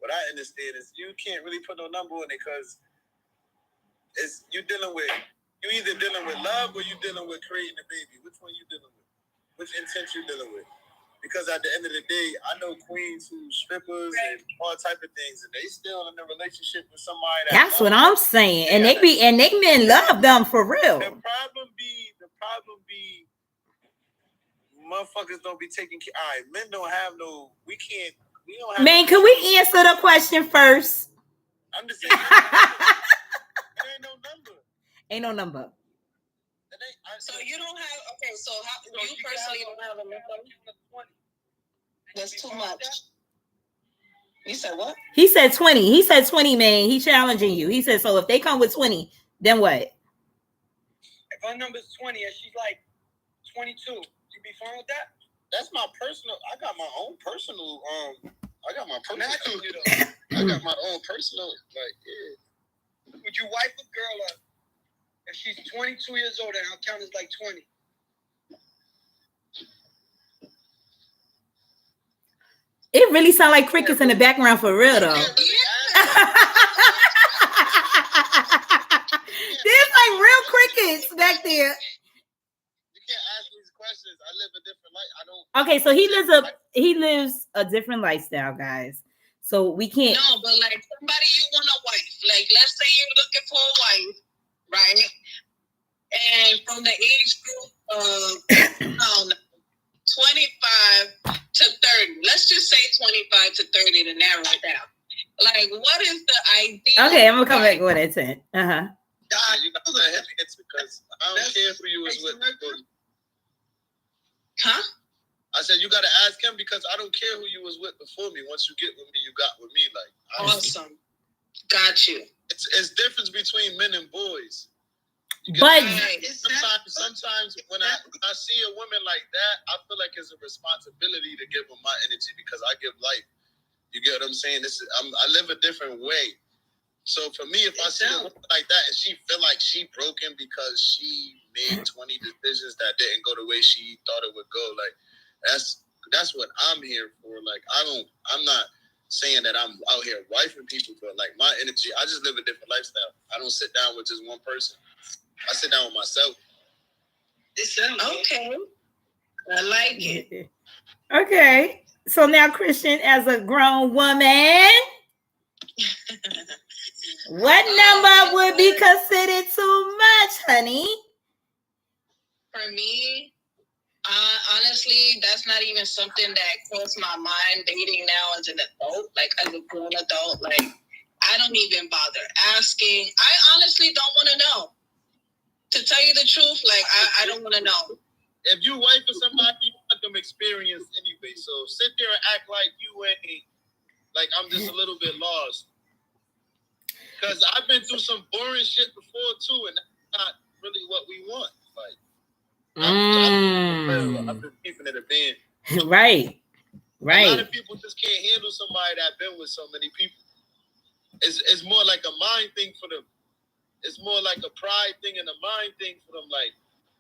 what I understand is you can't really put no number on it because it's you either dealing with love or you dealing with creating a baby. Which one you dealing with? Which intent you dealing with? Because at the end of the day, I know queens who strippers and all type of things, and they still in a relationship with somebody. That's what I'm saying, and they men love them for real. The problem be, motherfuckers don't be taking care. All right, men don't have no. We don't have. Man, can we answer the question first? I'm just saying. There ain't no number. Ain't no number. So you don't have. Okay, so how you personally don't have a number? That's too much. You said what? He said 20. He said 20, man. He challenging you. He said, so if they come with 20, then what? If her number's 20 and she's like 22, you be fine with that? That's my personal. I got my own personal. I got my own personal. Like, yeah. Would you wife a girl up if she's 22 years old and her count is like 20? It really sounds like crickets in the background for real, though. There's like real crickets back there. You can't ask me these questions. I live a different life. I don't. Okay, so he lives a different lifestyle, guys. So we can't. No, but like somebody you want a wife. Like, let's say you're looking for a wife, right? And from the age group of 25 to 30. Let's just say 25 to 30 to narrow it down. Like, what is the ideal? Okay, I'm gonna come back with that 10. You know the heavy hits because I don't care who you was with before. Huh? I said you gotta ask him because I don't care who you was with before me. Once you get with me, you got with me. Like, awesome. Got you. It's difference between men and boys. But sometimes when I see a woman like that, I feel like it's a responsibility to give them my energy because I give life. You get what I'm saying? I live a different way. So for me, if I see a woman like that and she feel like she broken because she made 20 decisions that didn't go the way she thought it would go, like that's what I'm here for. Like I'm not saying that I'm out here wifing people, but like my energy, I just live a different lifestyle. I don't sit down with just one person. I sit down with myself. Okay. I like it. Okay. So now, Christian, as a grown woman, what number would be considered too much, honey? For me, honestly, that's not even something that crossed my mind dating now as an adult, like as a grown adult. Like, I don't even bother asking. I honestly don't want to know. To tell you the truth, like, I don't want to know. If you wife for somebody, you want them experience anyway. So sit there and act like you ain't, like I'm just a little bit lost. Because I've been through some boring shit before too, and that's not really what we want. Like, I've been keeping it a band. Right. A lot of people just can't handle somebody that been with so many people. It's more like a mind thing for them. It's more like a pride thing and a mind thing for them. Like,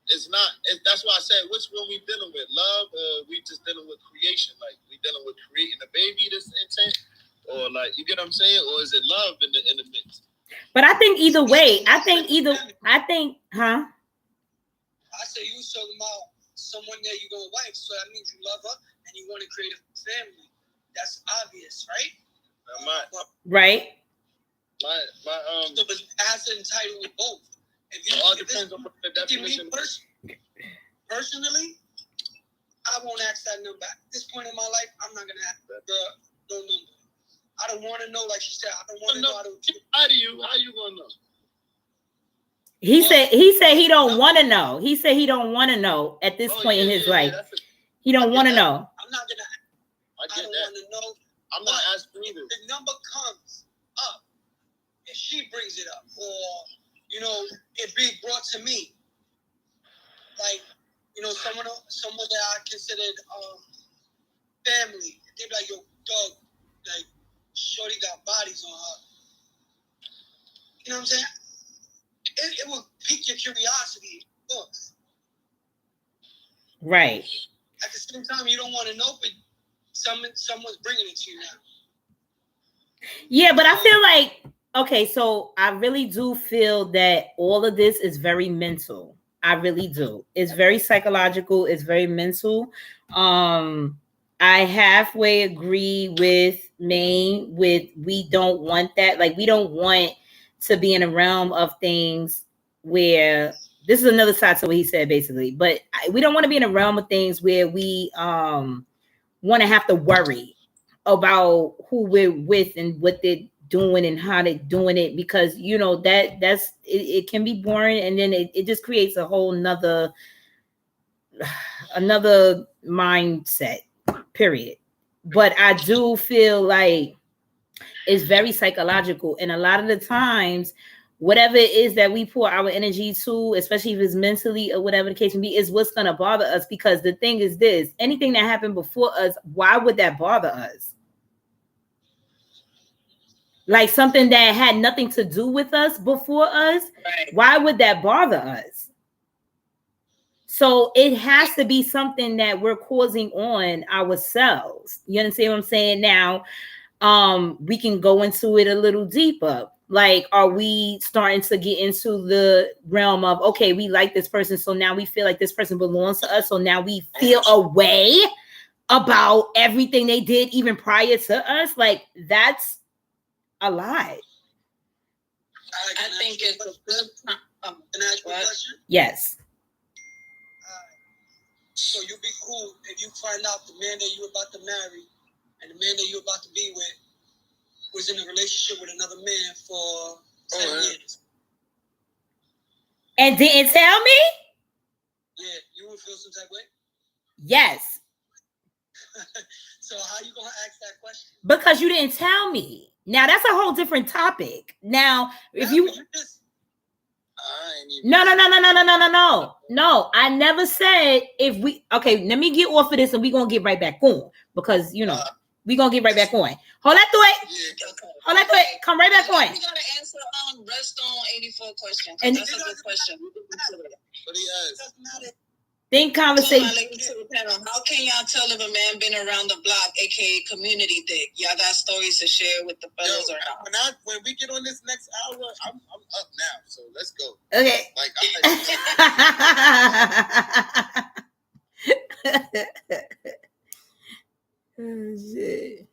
that's why I said, which one we dealing with? Love or we just dealing with creation? Like, we dealing with creating a baby, this intent? Or like, you get what I'm saying? Or is it love in the mix? But I think either way, huh? I say you was talking about someone that you're going to wife, so that means you love her and you want to create a family. That's obvious, right? Right. So it has to entitle with both. It all depends on the definition. Personally, I won't ask that number. At this point in my life, I'm not gonna ask no number. I don't want to know, like she said. I don't want to know. How you gonna know? He said he don't want to know. He said he don't want to know at this point in his life. He don't want to know. I'm not gonna. I don't want to know. I'm not asking either. The number comes up. If she brings it up, or it being brought to me, like someone that I considered family, they be like, yo, dog, like, shorty got bodies on her. You know what I'm saying? It will pique your curiosity, of course. Right. At the same time, you don't want to know, but someone's bringing it to you now. Yeah, but I feel like, okay, so I really do feel that all of this is very mental. I really do. It's very psychological. It's very mental. I halfway agree with Maine with we don't want that. Like, we don't want to be in a realm of things where this is another side to what he said basically, but we don't want to be in a realm of things where we want to have to worry about who we're with and what they're doing and how they're doing it, because you know that's it can be boring, and then it just creates a whole another mindset, period. But I do feel like it's very psychological, and a lot of the times whatever it is that we pour our energy to, especially if it's mentally or whatever the case may be, is what's going to bother us. Because the thing is this, anything that happened before us, why would that bother us? Like something that had nothing to do with us before us, Right. Why would that bother us? So it has to be something that we're causing on ourselves. You understand what I'm saying? Now, we can go into it a little deeper. Like, are we starting to get into the realm of, okay, we like this person, so now we feel like this person belongs to us, so now we feel a way about everything they did even prior to us? Like, that's a lie. I think it's a good time. Can I ask you a question? Yes. So you'd be cool if you find out the man that you're about to marry and the man that you're about to be with was in a relationship with another man for 10 years. And didn't tell me? Yeah, you would feel some type of way? Yes. So how you gonna ask that question? Because you didn't tell me. Now that's a whole different topic. Now, if you just No, I never said if we okay, let me get off of this and we're gonna get right back on, because you know we're gonna get right back on. Hold that thought. Come right back on. We gotta answer Redstone 84 questions. And that's a good question. But he asked. Think conversation. How can y'all tell if a man been around the block, aka community dick? Y'all got stories to share with the fellas or not? When we get on this next hour, I'm up now, so let's go. Okay. Like, oh shit.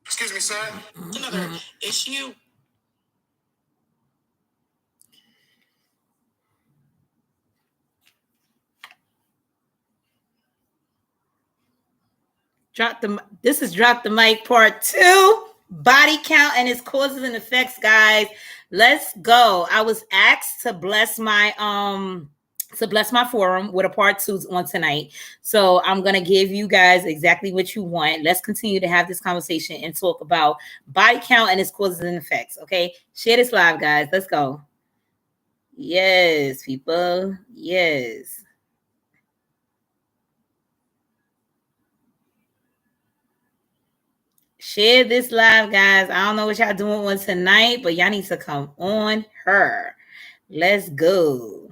Excuse me, sir. Another issue. This is Drop the Mic part 2. Body count and its causes and effects, guys. Let's go. I was asked to bless my forum with a part 2 on tonight. So I'm gonna give you guys exactly what you want. Let's continue to have this conversation and talk about body count and its causes and effects. Okay, share this live, guys. Let's go. Yes, people. Yes. Share this live, guys. I don't know what y'all doing on tonight, but y'all need to come on her. Let's go.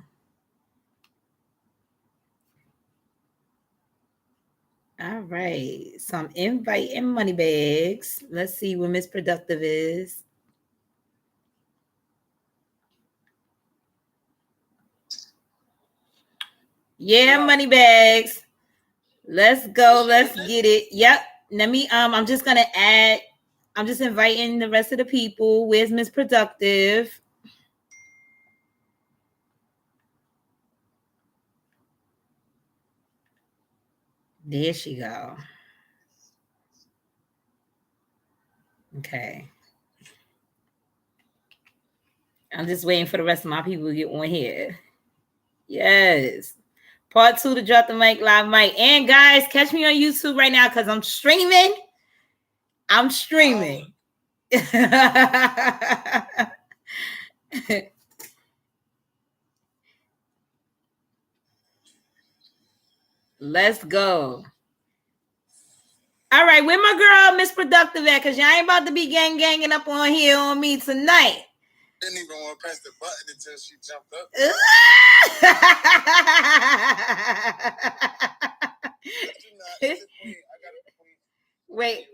All right. So I'm inviting money bags. Let's see where Miss Productive is. Yeah, money bags. Let's go. Let's get it. Yep. Let me I'm just gonna add. I'm just inviting the rest of the people. Where's Miss Productive? There she go. Okay. I'm just waiting for the rest of my people to get on here. Yes. Part 2 to Drop the Mic Live Mic. And guys, catch me on YouTube right now because I'm streaming. I'm streaming. Let's go. All right, where my girl Miss Productive at? Because y'all ain't about to be ganging up on here on me tonight. Didn't even want to press the button until she jumped up. Wait,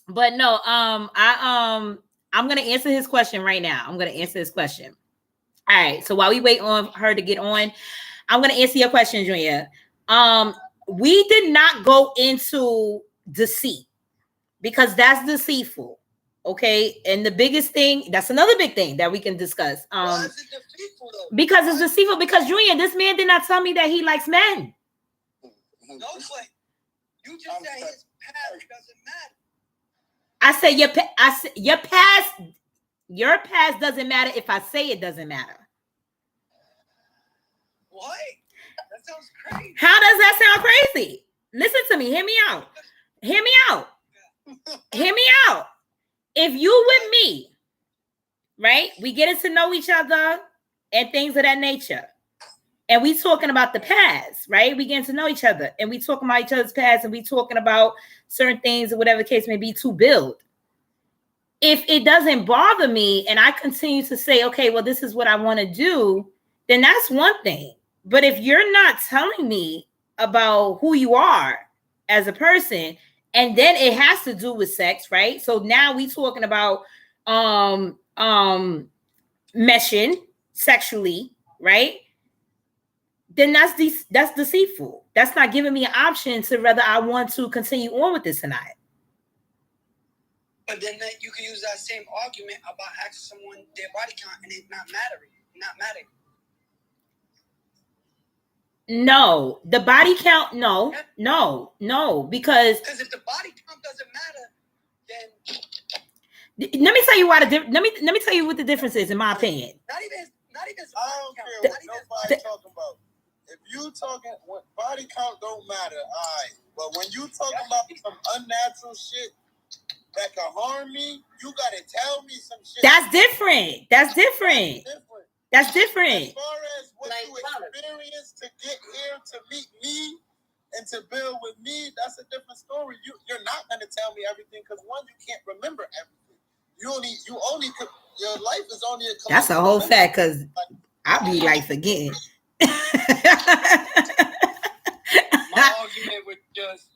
but no, I'm gonna answer his question right now. I'm gonna answer his question. All right, so while we wait on her to get on, I'm gonna answer your question, Junior. We did not go into deceit because that's deceitful. Okay, and the biggest thing, that's another big thing that we can discuss. Why is it deceitful though? Because it's deceitful. Because Junior, this man did not tell me that he likes men. No, Clay. You just said his past doesn't matter. I said your past doesn't matter if I say it doesn't matter. What? That sounds crazy. How does that sound crazy? Listen to me. Hear me out. Hear me out. Hear me out. If you with me, right? We getting to know each other and things of that nature. And we talking about the past, right? We getting to know each other and we talking about each other's past and we talking about certain things or whatever the case may be to build. If it doesn't bother me and I continue to say, okay, well, this is what I want to do, then that's one thing. But if you're not telling me about who you are as a person, and then it has to do with sex, right? So now we talking about meshing sexually, right? Then that's deceitful. That's not giving me an option to whether I want to continue on with this or not. But then you can use that same argument about asking someone their body count and it not mattering. No, the body count, no, because if the body count doesn't matter, then let me tell you why let me tell you what the difference is, in my opinion. Not even I don't care what nobody talking about. If you talking body count don't matter, all right. But when you talking about some unnatural shit that can harm me, you gotta tell me some shit. That's different. That's different. As far as what you experienced to get here to meet me and to build with me, that's a different story. You're not gonna tell me everything because one, you can't remember everything. Your life is only a. That's a whole fact because I'll be like forgetting. My argument was just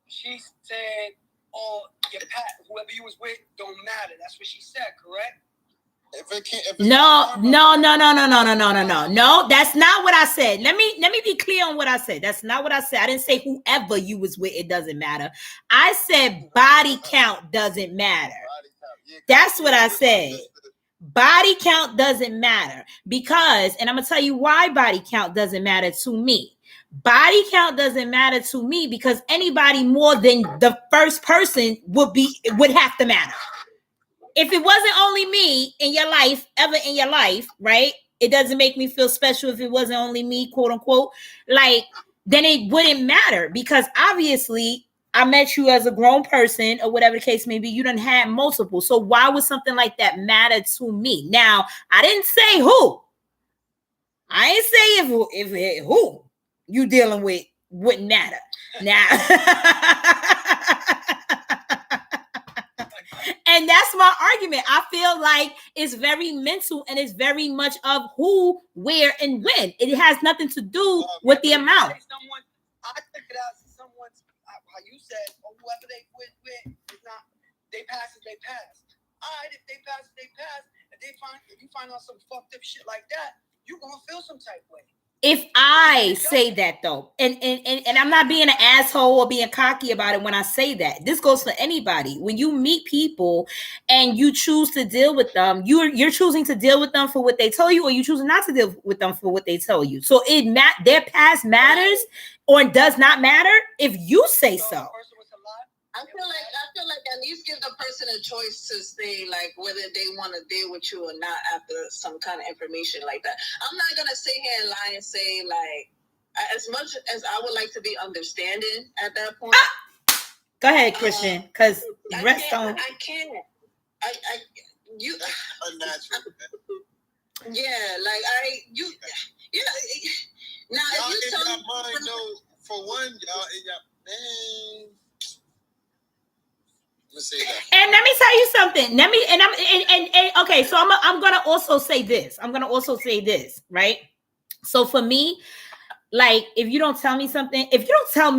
she said, "Oh, your past, whoever you was with, don't matter." That's what she said, correct? No, that's not what I said. Let me be clear on what I said. That's not what I said. I didn't say whoever you was with, it doesn't matter. I said body count doesn't matter. That's what I said. Body count doesn't matter because, and I'm gonna tell you why body count doesn't matter to me. Body count doesn't matter to me because anybody more than the first person would have to matter. If it wasn't only me in your life, ever in your life, right? It doesn't make me feel special if it wasn't only me, quote unquote, like, then it wouldn't matter because obviously I met you as a grown person or whatever the case may be. You done had multiple. So why would something like that matter to me? Now, I didn't say who. I ain't say if who you dealing with wouldn't matter. Now, and that's my argument. I feel like it's very mental and it's very much of who, where, and when. It has nothing to do with the amount. I took it out to someone ones, how you said, or whoever they with is not. They pass it, they pass. All right, if they pass it, they pass. If you find out some fucked up shit like that, you're gonna feel some type way. If I say that though, and I'm not being an asshole or being cocky about it when I say that, this goes for anybody. When you meet people and you choose to deal with them, you're choosing to deal with them for what they tell you, or you choosing not to deal with them for what they tell you. So their past matters or does not matter if you say so. I feel like at least give the person a choice to say like whether they want to deal with you or not after some kind of information like that. I'm not gonna sit here and lie and say like as much as I would like to be understanding at that point. Go ahead, Christian, because rest on. I can't. You unnatural. Now y'all if you tell me, mind though, for one, y'all in your man. And let me tell you something. Okay, so I'm gonna also say this. Right? So for me, like if you don't tell me something, if you don't tell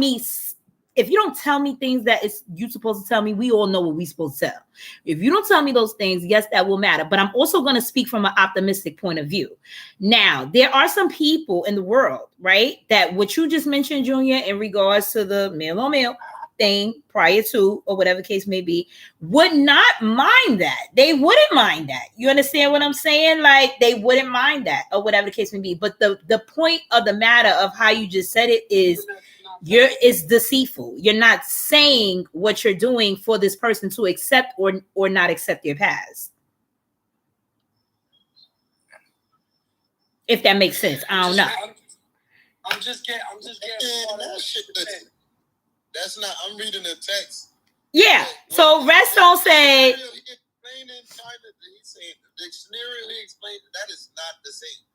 me things that you supposed to tell me, we all know what we supposed to tell. If you don't tell me those things, yes, that will matter. But I'm also going to speak from an optimistic point of view. Now, there are some people in the world, right, that what you just mentioned, Junior, in regards to the male on male thing prior to, or whatever the case may be, would not mind that. They wouldn't mind that. You understand what I'm saying? Like they wouldn't mind that, or whatever the case may be. But the point of the matter of how you just said it is it's deceitful. You're not saying what you're doing for this person to accept or not accept your past. If that makes sense. I don't know. I'm just getting That's not. I'm reading the text. Yeah. So rest don't say. He's saying dictionarily explained that is not the same.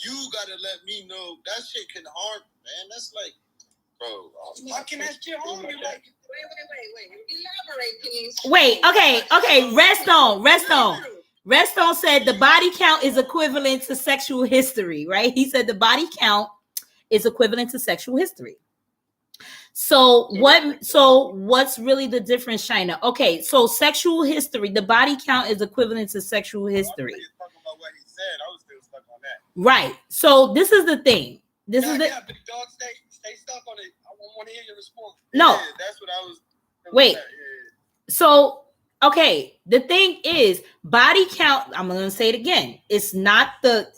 You gotta let me know that shit can harm, man. That's like, bro. How can that shit harm you? Like, wait. Elaborate, please. Wait. Okay. Rest on said the body count is equivalent to sexual history, right? He said the body count is equivalent to sexual history. So what's really the difference, China? Okay, so sexual history, the body count is equivalent to sexual history. I was talking about what he said. I was still stuck on that. Right. So this is the thing. Big dog, stay stuck on it. I want to hear your response. No. Yeah, that's what I was. Wait. So okay, the thing is body count. I'm gonna say it again. It's not the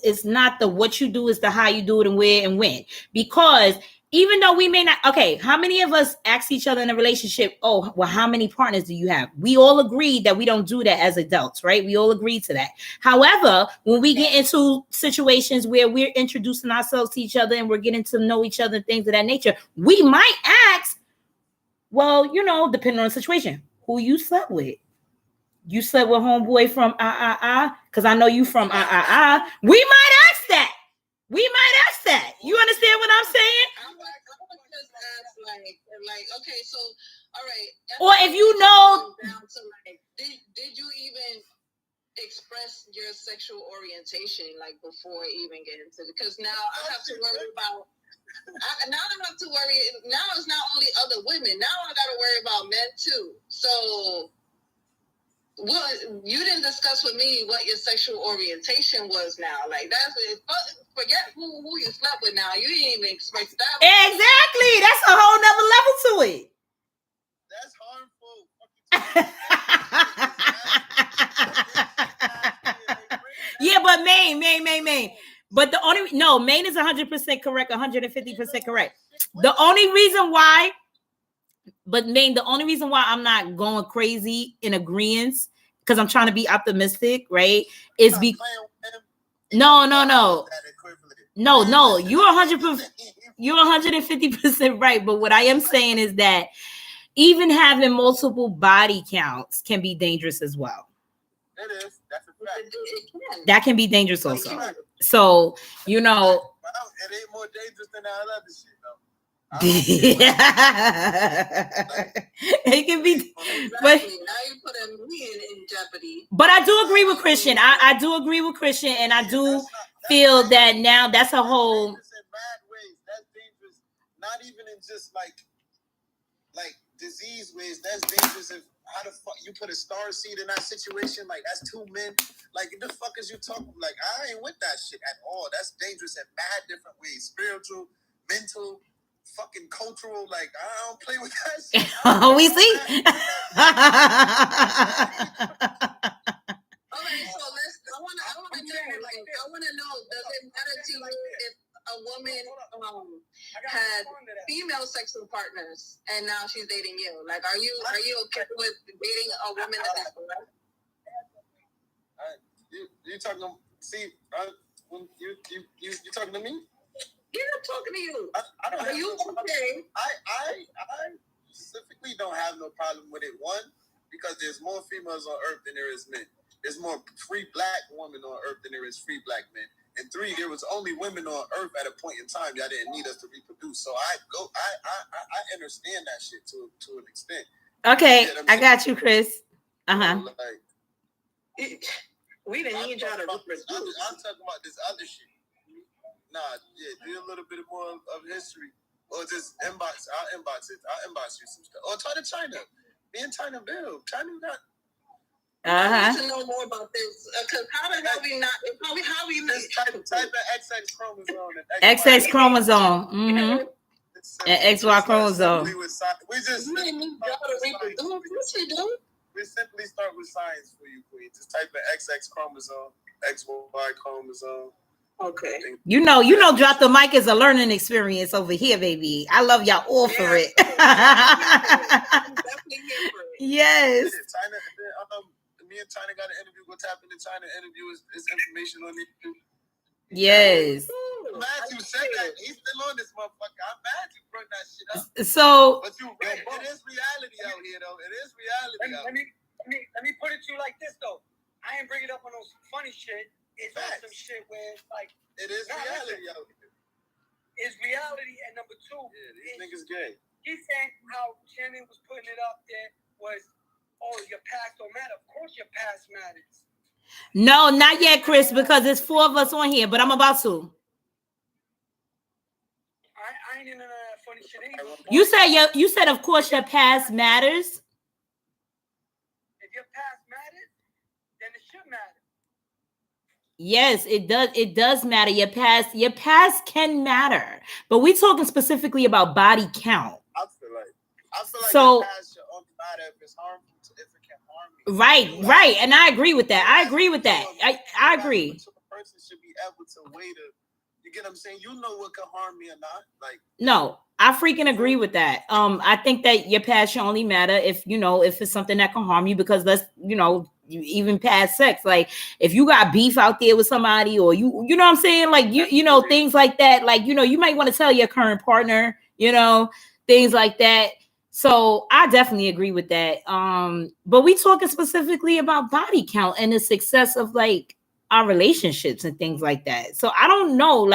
what you do, is the how you do it and where and when. Because even though we may not, okay, how many of us ask each other in a relationship, oh, well, how many partners do you have? We all agree that we don't do that as adults, right? We all agree to that. However, when we get into situations where we're introducing ourselves to each other and we're getting to know each other, things of that nature, we might ask, well, depending on the situation, who you slept with. You slept with homeboy from because I know you from We might ask that. You understand what I'm saying? I would just ask, like, okay, so, all right. Or if you know, down to like, did you even express your sexual orientation like before even getting to because now I have to worry about. Now it's not only other women. Now I got to worry about men too. So. Well, you didn't discuss with me what your sexual orientation was now. Like, that's it. Forget who you slept with now. You didn't even express that. Exactly. That's a whole nother level to it. That's harmful. Yeah, but Maine. But Maine is 100% correct, 150% correct. The only reason why I'm not going crazy in agreement, because I'm trying to be optimistic, right? Is because no. You're 150% right. But what I am saying is that even having multiple body counts can be dangerous as well. It is. That's a fact. That can be dangerous also. So it ain't more dangerous than all other shit, though. It can be, but now you put me in jeopardy. But I do agree with Christian. I do agree with Christian, and I do feel that now that's a whole. That's dangerous. Not even in just like like disease ways. That's dangerous. If how the fuck you put a star seed in that situation? Like that's two men. Like the fuck is you talking? Like I ain't with that shit at all. That's dangerous in mad different ways. Spiritual, mental, fucking cultural. Like I don't play with that shit. We see. Okay, so I want to know. Does it matter to you if a woman had female sexual partners and now she's dating you? Like, are you okay with dating a woman that is correct? You talking? See, when you talking to me? Yeah, I'm talking to you. I don't. Are you okay? I specifically don't have no problem with it. One, because there's more females on Earth than there is men. There's more free black women on Earth than there is free black men. And three, there was only women on Earth at a point in time. Y'all didn't need us to reproduce. So I understand that shit to an extent. Okay, I got you, Chris. Like, we didn't need y'all to reproduce. I'm talking about this other shit. Nah, yeah, do a little bit more of history. Or just inbox. I'll inbox you some stuff. Or talk to China. Me and China build. China got. I need to know more about this. Because how the hell we not? How we not? Type of XX chromosome. XX chromosome. Mm-hmm. And XY chromosome. We just. You ain't need y'all to reproduce. What you do? We simply start with science for you, Queen. Just type in XX chromosome, XY chromosome. Okay. You know, Drop the Mic is a learning experience over here, baby. I love y'all all for it. I'm definitely here for it. Yes. China, me and China got an interview. What's happening in China interview is information on it. Yes. I'm mad you said that. He's still on this motherfucker. I'm mad you brought that shit up. So, but it is reality out here, though. It is reality out here. Let me put it to you like this, though. I ain't bring it up on those funny shit. It's on some shit where it's like it is reality out here. It's reality, and number two, these niggas gay. He's saying how Shannon was putting it up there was, oh, your past don't matter. Of course, your past matters. No, not yet, Chris, because there's 4 of us on here, but I'm about to. I ain't into that funny shit either. You said, of course, your past matters. If your past matters, then it should matter. Yes, it does. It does matter. Your past can matter, but we're talking specifically about body count. I feel like your past should only matter if it's harmful, if it can harm you. Right, and I agree with that. I agree. A person should be able to weigh you get what I'm saying? You know what can harm me or not. Like, no, I freaking agree with that. I think that your past should only matter if it's something that can harm you, because even past sex, like if you got beef out there with somebody, or you know what I'm saying, like things like that, like you might want to tell your current partner, things like that. So I definitely agree with that. But we talking specifically about body count and the success of like our relationships and things like that. So I don't know.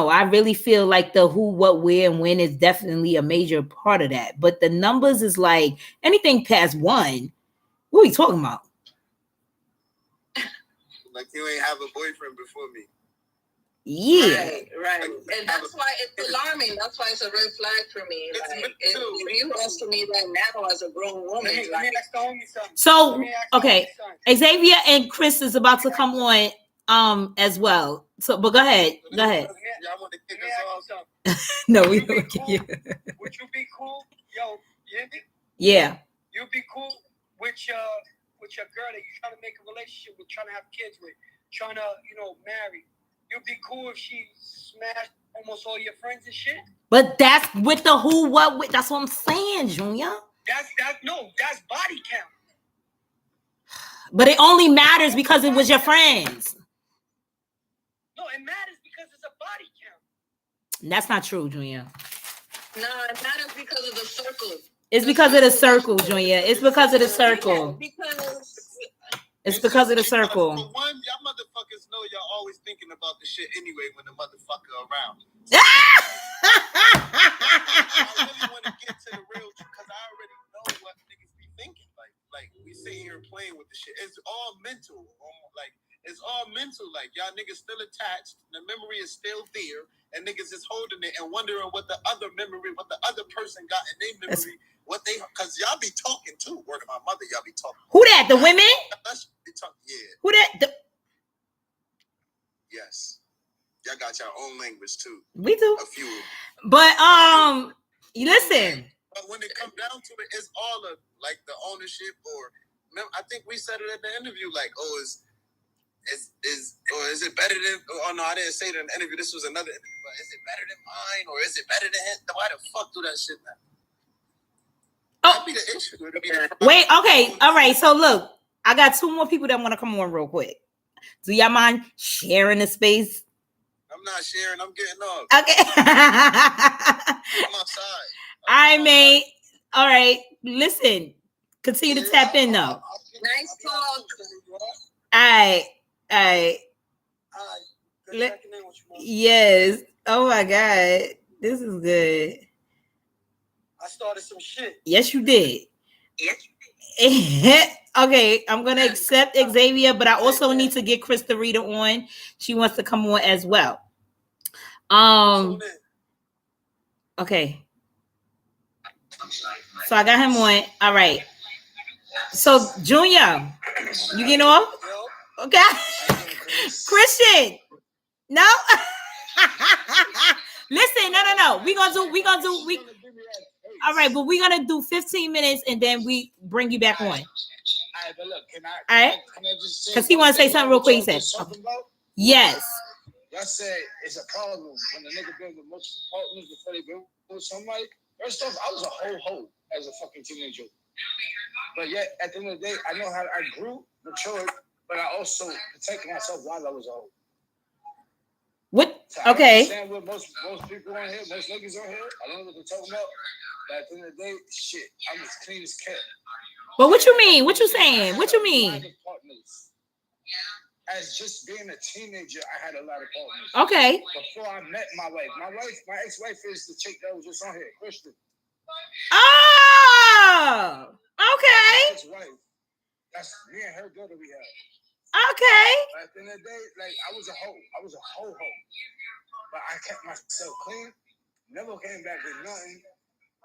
I really feel like the who, what, where, and when is definitely a major part of that. But the numbers is like anything past 1. What are we talking about? Like you ain't have a boyfriend before me. Yeah. Right. And that's why it's alarming. That's why it's a red flag for me. Like, if you asking me that now as a grown woman. So, okay. Xavier and Chris is about to come on as well. So, but go ahead. Go ahead. Y'all want to kick us off? No, we don't kick you. Would you be cool? Yo, yeah. You'd be cool with your girl that you're trying to make a relationship with, trying to have kids with, trying to, marry. You'd be cool if she smashed almost all your friends and shit. But that's with the who, what, with. That's what I'm saying, Junior. That's body count. But it only matters because it was your friends. No, it matters because it's a body count. That's not true, Junior. No, it matters because of the circle. It's because of the circle, Junior. It's because of the circle. It's because of the circle. For one, y'all motherfuckers know y'all always thinking about the shit anyway when the motherfucker around. I really want to get to the real truth because I already know what niggas be thinking. Like we sitting here playing with the shit. It's all mental. It's all mental. Like y'all niggas still attached. The memory is still there, and niggas is holding it and wondering what the other person got in their memory what they, because y'all be talking too. Word of my mother, y'all be talking. Who that? The women? Yeah. Who that? Yes. Y'all got your own language too. We do. A few. But listen. But when it comes down to it, it's all of like the ownership, or I think we said it in the interview, like, is it better than? Oh no, I didn't say it in the interview. This was another interview. But is it better than mine, or is it better than him? Why the fuck do that shit now? That'd be the issue. Wait, okay, all right. So look, I got 2 more people that want to come on real quick. Do y'all mind sharing the space? I'm not sharing. I'm getting off. Okay. I'm outside. All right, mate. All right. Listen. Continue to tap in, though. Nice talk. All right. Yes. Oh, my God. This is good. I started some shit. Yes, you did. Okay, I'm going to accept Xavier, but I also need to get Krista Rita on. She wants to come on as well. Okay. So I got him on. All right. So Junior, you getting off? Okay. Christian, no. Listen, no. We gonna do. All right, but we're gonna do 15 minutes and then we bring you back on. All right, but look, can I just say? Because he want to say something real quick. He said, "Yes." Y'all said it's a problem when the nigga been with multiple partners before they been with somebody. First off, I was a whole hoe as a fucking teenager. But yet, at the end of the day, I know how I grew, matured, but I also protected myself while I was a hoe. What? So I okay. understand what most people on here, most niggas on here, I don't know what they're talking about. But at the end of the day, shit, I'm as clean as cat. But what you mean? What you saying? What you mean? As just being a teenager, I had a lot of partners. Okay. Before I met my ex-wife is the chick that was just on here, Christian. Oh, okay. That's his wife. That's me and her daughter we have. Okay. But at the end of the day, like I was a hoe. I was a hoe. But I kept myself clean. Never came back with nothing.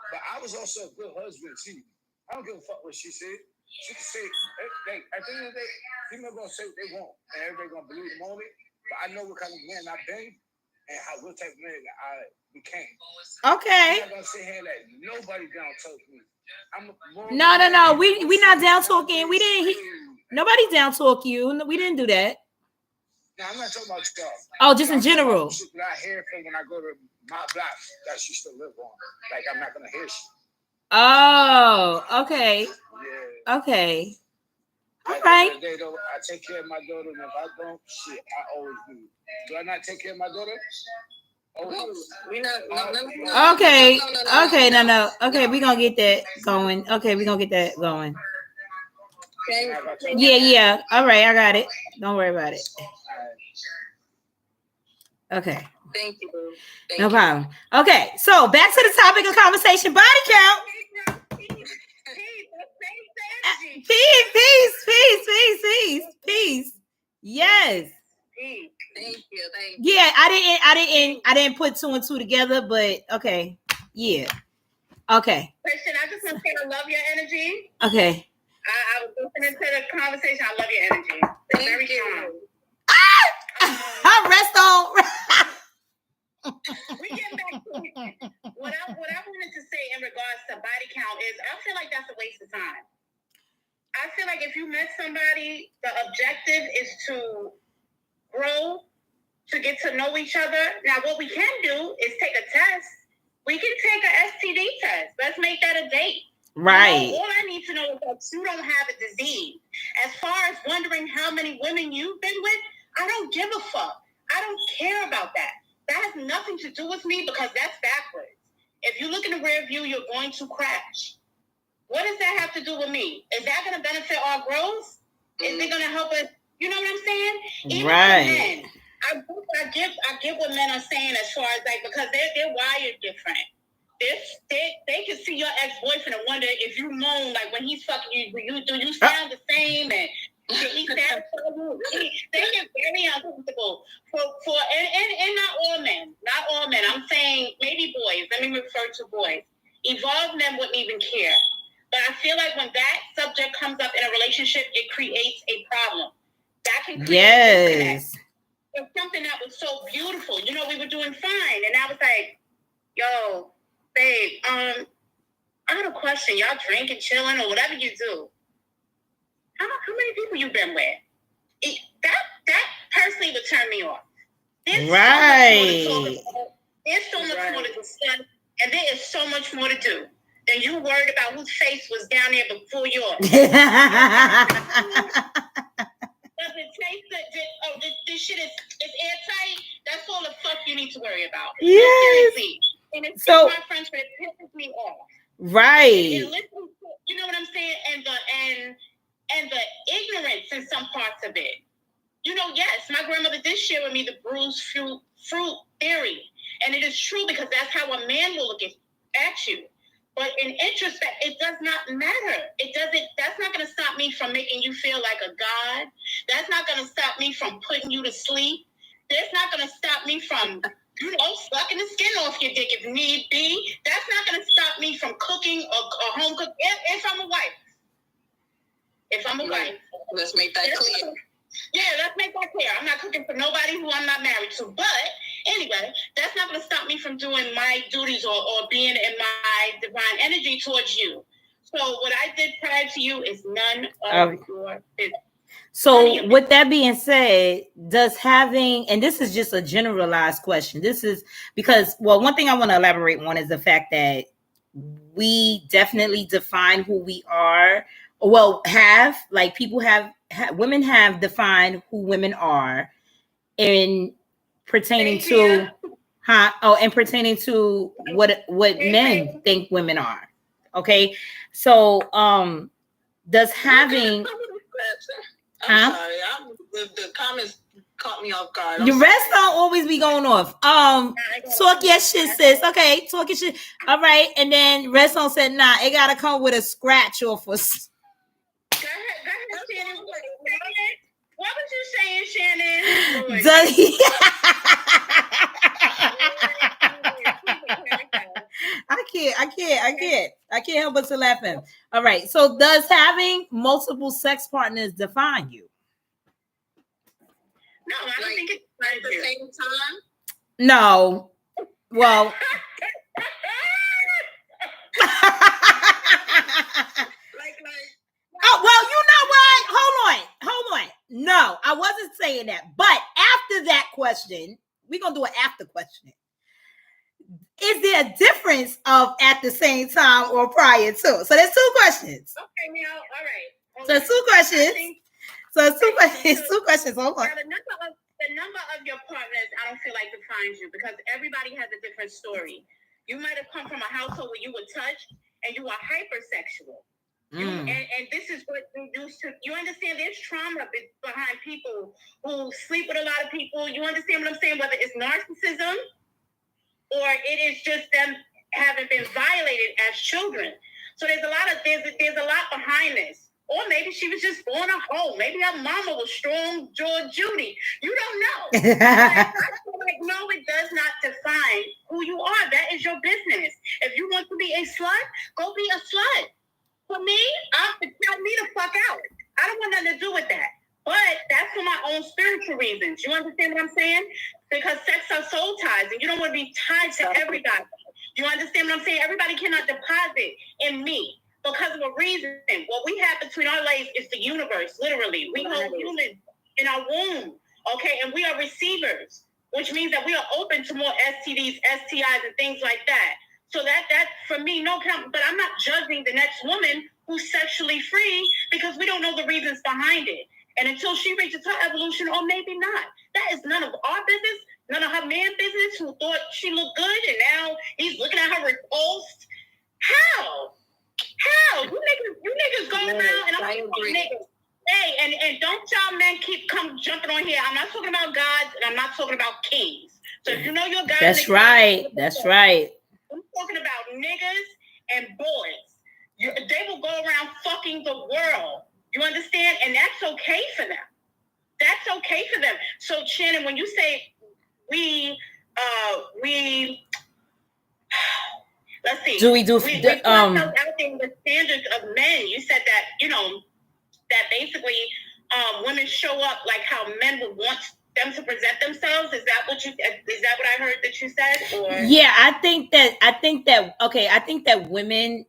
But I was also a good husband too. I don't give a fuck what she said. She can say, like, at the end of the day, people are gonna say what they want, and everybody gonna believe them on it. But I know what kind of man I've been, and what type of man I became. Okay. I'm not gonna sit here like nobody down talk me. No. We not down talking. We didn't. Nobody down talk you. We didn't do that. No, I'm not talking about y'all. Oh, just in general. Shit that I hear from when I go to my block that she still live on. Like I'm not gonna hear shit. Oh, okay. Yeah. Okay. All At right. the end of the day, though, I take care of my daughter, and if I don't, shit, I always do. Do I not take care of my daughter? We not. Okay. Okay. No. Okay, we gonna get that going. Okay, we gonna get that going. Yeah. All right, I got it. Don't worry about it. Okay. Thank you. No problem. Okay, so back to the topic of conversation: body count. Peace. Yes. Thank you. Yeah, I didn't put 2 and 2 together, but okay. Yeah. Okay. Christian, I just want to say I love your energy. Okay. I was listening to the conversation. I love your energy. It's very strong. Rest on. We get back to it. What I wanted to say in regards to body count is I feel like that's a waste of time. I feel like if you met somebody, the objective is to grow, to get to know each other. Now, what we can do is take a test. We can take an STD test. Let's make that a date. Right. You know, all I need to know is that you don't have a disease. As far as wondering how many women you've been with, I don't give a fuck. I don't care about that. That has nothing to do with me because that's backwards. If you look in the rear view, you're going to crash. What does that have to do with me? Is that going to benefit our growth? Is it going to help us? You know what I'm saying? Even right. Men, I get what men are saying as far as like because they're wired different. They can see your ex-boyfriend and wonder if you moan like when he's fucking you, do you sound the same and he sounds so they get very uncomfortable for and not all men. I'm saying maybe boys. Let me refer to boys. evolved men wouldn't even care. But I feel like when that subject comes up in a relationship, it creates a problem. That can create disconnect. It's something that was so beautiful. You know, we were doing fine. And I was like, yo, babe, I have a question. Y'all drinking, chilling, or whatever you do. How many people you been with? That personally would turn me off. There's so much more to discuss, and there is so much more to do. And you worried about whose face was down there before yours. Does it taste good? This shit is airtight? That's all the fuck you need to worry about. Yes. Seriously. And it's so, my friends, but it pisses me off. Right. You know what I'm saying? And the ignorance in some parts of it. You know, yes, my grandmother did share with me the bruised fruit theory. And it is true because that's how a man will look at you. But in introspect, it does not matter. That's not going to stop me from making you feel like a god. That's not going to stop me from putting you to sleep. That's not going to stop me from, sucking the skin off your dick if need be. That's not going to stop me from cooking or home cook if I'm a wife. Let's make that clear. Yeah, let's make that clear. I'm not cooking for nobody who I'm not married to. But anyway, that's not going to stop me from doing my duties or being in my divine energy towards you. So what I did prior to you is none of your business. So with that being said, does having, and this is just a generalized question. This is because, well, one thing I want to elaborate on is the fact that we definitely define who we are. Well, women have defined who women are in pertaining to pertaining to what men think women are. Okay. So does having I'm sorry, the comments caught me off guard. The rest don't always be going off. Talk your shit, sis. Okay, talk your shit. All right, and then rest on said, nah, it gotta come with a scratch off us. Go ahead, Shannon. What was you saying, Shannon? I can't help but to laugh at him. All right, so does having multiple sex partners define you? No, I don't think it's at the same time. No. Well. Oh, well, you know what? Hold on. No, I wasn't saying that. But after that question, we're going to do an after question. Is there a difference of at the same time or prior to? So there's two questions. Okay, now, all right. So there's two questions. Two questions. Hold on. Now, the number of your partners, I don't feel like defines you because everybody has a different story. You might have come from a household where you were touched and you are hypersexual. And this is what you used to. You understand? There's trauma behind people who sleep with a lot of people. You understand what I'm saying? Whether it's narcissism or it is just them having been violated as children. So there's a lot behind this. Or maybe she was just born a hoe. Maybe her mama was strong George Judy. You don't know. I feel like no, it does not define who you are. That is your business. If you want to be a slut, go be a slut. For me, tell me the fuck out. I don't want nothing to do with that. But that's for my own spiritual reasons. You understand what I'm saying? Because sex are soul ties, and you don't want to be tied to everybody. You understand what I'm saying? Everybody cannot deposit in me because of a reason. What we have between our legs is the universe, literally. We hold humans in our womb, okay? And we are receivers, which means that we are open to more STDs, STIs, and things like that. So that for me, no count. But I'm not judging the next woman who's sexually free because we don't know the reasons behind it. And until she reaches her evolution, or maybe not. That is none of our business, none of her man business who thought she looked good and now he's looking at her repulsed. How? You niggas go around and I'm talking about niggas. Hey, and don't y'all men come jumping on here. I'm not talking about gods and I'm not talking about kings. So if you know your God, That's right. I'm talking about niggas and boys. They will go around fucking the world. You understand? And that's okay for them. That's okay for them. So, Shannon, when you say let's see. Do we do we put ourselves out there with standards of men. You said that, that basically women show up like how men would want them to present themselves. Is that what I heard that you said? Or yeah, I think that women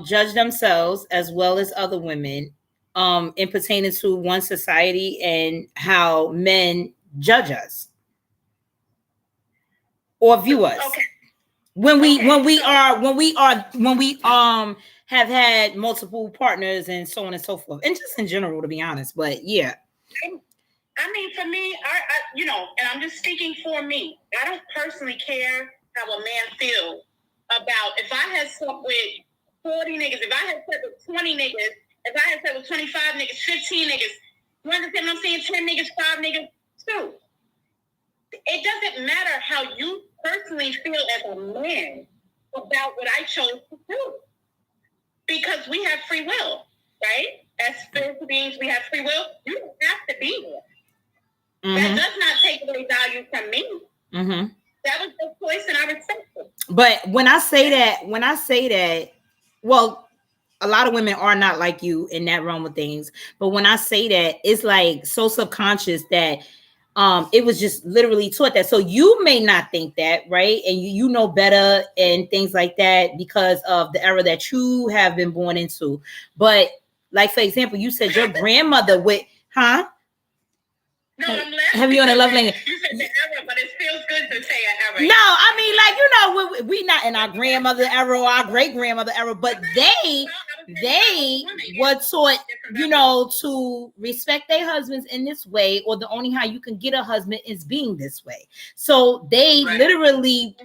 judge themselves as well as other women in pertaining to one society and how men judge us or view us. Okay. When we have had multiple partners and so on and so forth, and just in general, to be honest. But yeah. I mean, for me, and I'm just speaking for me. I don't personally care how a man feels about if I had slept with 40 niggas, if I had slept with 20 niggas, if I had slept with 25 niggas, 15 niggas, you understand what I'm saying? 10 niggas, 5 niggas, 2. It doesn't matter how you personally feel as a man about what I chose to do. Because we have free will, right? As spiritual beings, we have free will. You don't have to be there. Mm-hmm. That does not take away value from me. Mm-hmm. That was your choice, and I respect it. But when I say that, well, a lot of women are not like you in that realm of things. But when I say that, it's like so subconscious that it was just literally taught that. So you may not think that, right? And you know better and things like that because of the era that you have been born into. But like, for example, you said your grandmother with, huh? No, I'm laughing. Have you on a love language? You said the era, but it feels good to say an era. No, I mean, like, we not in our grandmother era or our great grandmother era, but they were taught, to respect their husbands in this way, or the only how you can get a husband is being this way. So they literally,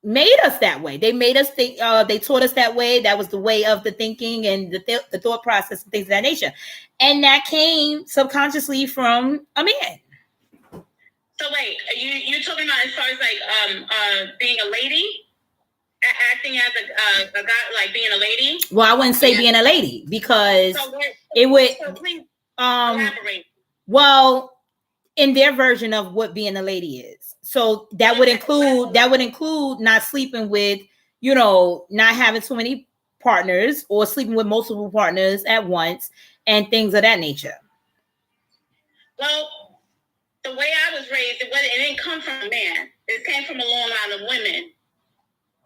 made us that way. They made us think. They taught us that way. That was the way of the thinking and the thought process and things of that nature, and that came subconsciously from a man. So wait, you're talking about as far as like being a lady, acting as a guy, like being a lady? Well, I wouldn't say being a lady because it would. So please elaborate. Well, in their version of what being a lady is, so that would include not sleeping with, not having too many partners or sleeping with multiple partners at once and things of that nature. Well, the way I was raised, it didn't come from a man. It came from a long line of women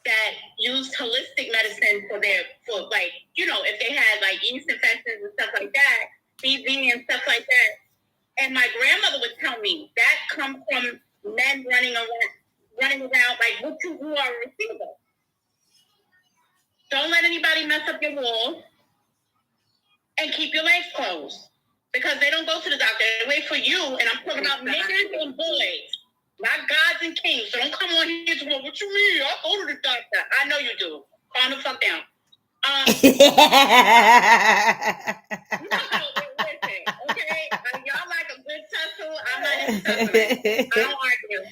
that used holistic medicine for like, if they had like yeast infections and stuff like that, BV and stuff like that. And my grandmother would tell me that comes from men running around like what you are a receiver. Don't let anybody mess up your walls and keep your legs closed. Because they don't go to the doctor. They wait for you. And I'm talking about niggas and boys. Not gods and kings. So don't come on here to go, what you mean? I'll go to the doctor. I know you do. Calm the fuck down. Listen, okay? Y'all like a good tussle. I'm not into tussling. I don't argue.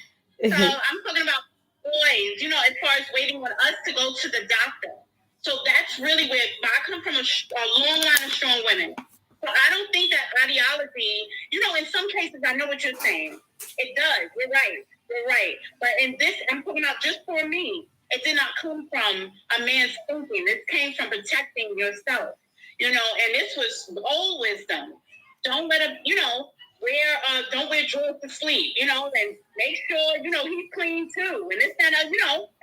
So I'm talking about boys, as far as waiting on us to go to the doctor. So that's really where I come from, a long line of strong women. So I don't think that ideology, in some cases, I know what you're saying. It does. You're right. But in this, I'm talking about just for me, it did not come from a man's thinking. This came from protecting yourself, and this was old wisdom. Don't let him, don't wear drawers to sleep, and make sure, he's clean too. And this, and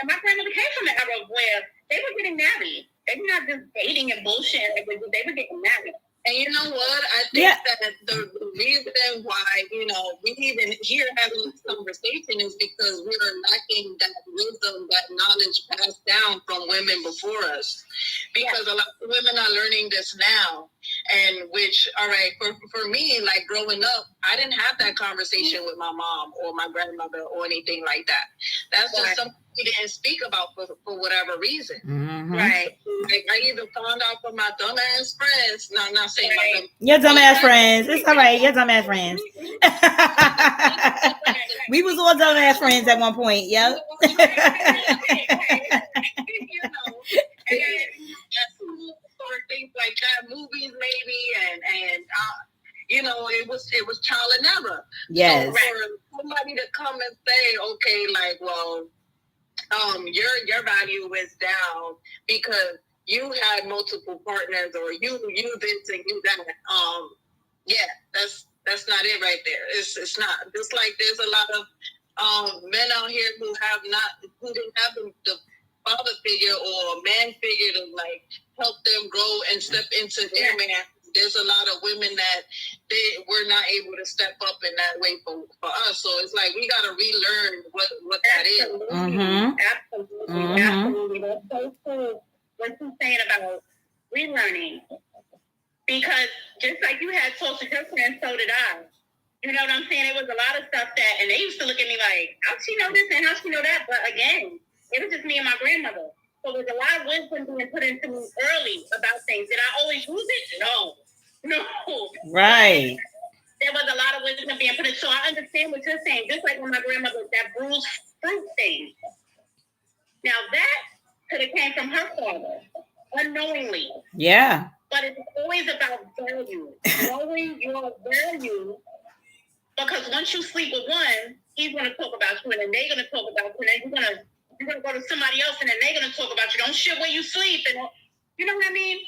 my grandmother came from an era where they were getting married. They were not just dating and bullshit. They were getting married. And you know what? I think that the reason why, we even here having this conversation is because we are lacking that wisdom, that knowledge passed down from women before us. Because a lot of women are learning this now. And which, all right, for me, like growing up, I didn't have that conversation with my mom or my grandmother or anything like that. That's just something we didn't speak about for whatever reason. Mm-hmm. Right. Like I even found out from my dumbass friends. No, I'm not saying my dumb. Your dumbass friends. It's all right. Your dumbass friends. We was all dumbass friends at one point. Yep. Or things like that, movies maybe, and it was trial and error. Yes. So for somebody to come and say, okay, like, well, you're down because you had multiple partners or you this and you that. Yeah, that's not it right there. It's not. Just like there's a lot of men out here who didn't have the father figure or man figure to like help them grow and step into their man. There's a lot of women that they were not able to step up in that way for us. So it's like we got to relearn what that is. Mm-hmm. Absolutely. Absolutely. That's so cool what you're saying about relearning. Because just like you had talked to your friends, so did I. You know what I'm saying? It was a lot of stuff that, and they used to look at me like, how she know this and how she know that? But again, it was just me and my grandmother. So there's a lot of wisdom being put into me early about things. Did I always use it? No. Right. There was a lot of wisdom being put in. So I understand what you're saying. Just like when my grandmother, that bruised fruit thing. Now that could have came from her father, unknowingly. Yeah. But it's always about value. Knowing your value. Because once you sleep with one, he's going to talk about you, and then they're going to talk about you, and then you're going to go to somebody else, and then they're going to talk about you. Don't shit where you sleep. And you know what I mean?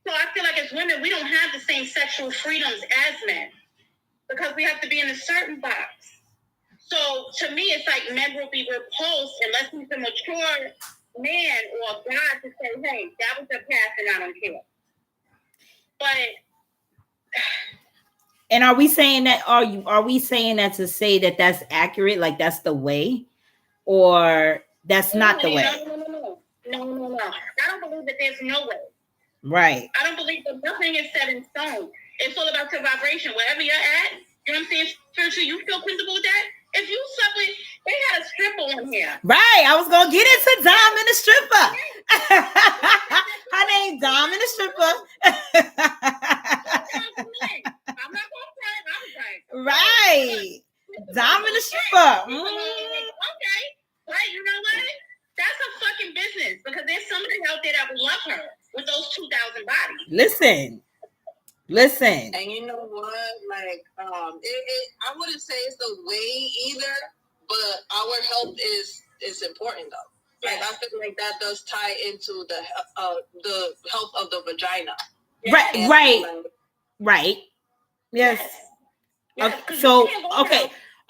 So I feel like as women, we don't have the same sexual freedoms as men because we have to be in a certain box. So to me, it's like men will be repulsed unless he's a mature man or God to say, hey, that was your past and I don't care. But and are we saying that? Are we saying that to say that that's accurate? Like that's the way, or that's not the way? No. I don't believe that there's no way. Right. I don't believe that nothing is set in stone. It's all about your vibration. Wherever you're at, you know what I'm saying? Spiritually, you feel comfortable with that? If you slept with, they had a stripper on here. Right. I was going to get into Dom and the stripper. Her name Dom and the stripper. I'm not going to cry. I'm crying. Right. Dom and the stripper. Okay. Right. You know what? That's a fucking business because there's somebody out there that would love her with those 2,000 bodies. Listen. And you know what? Like, I wouldn't say it's the way either, but our health is important though. Like, I feel like that does tie into the health of the vagina. Right. Yes.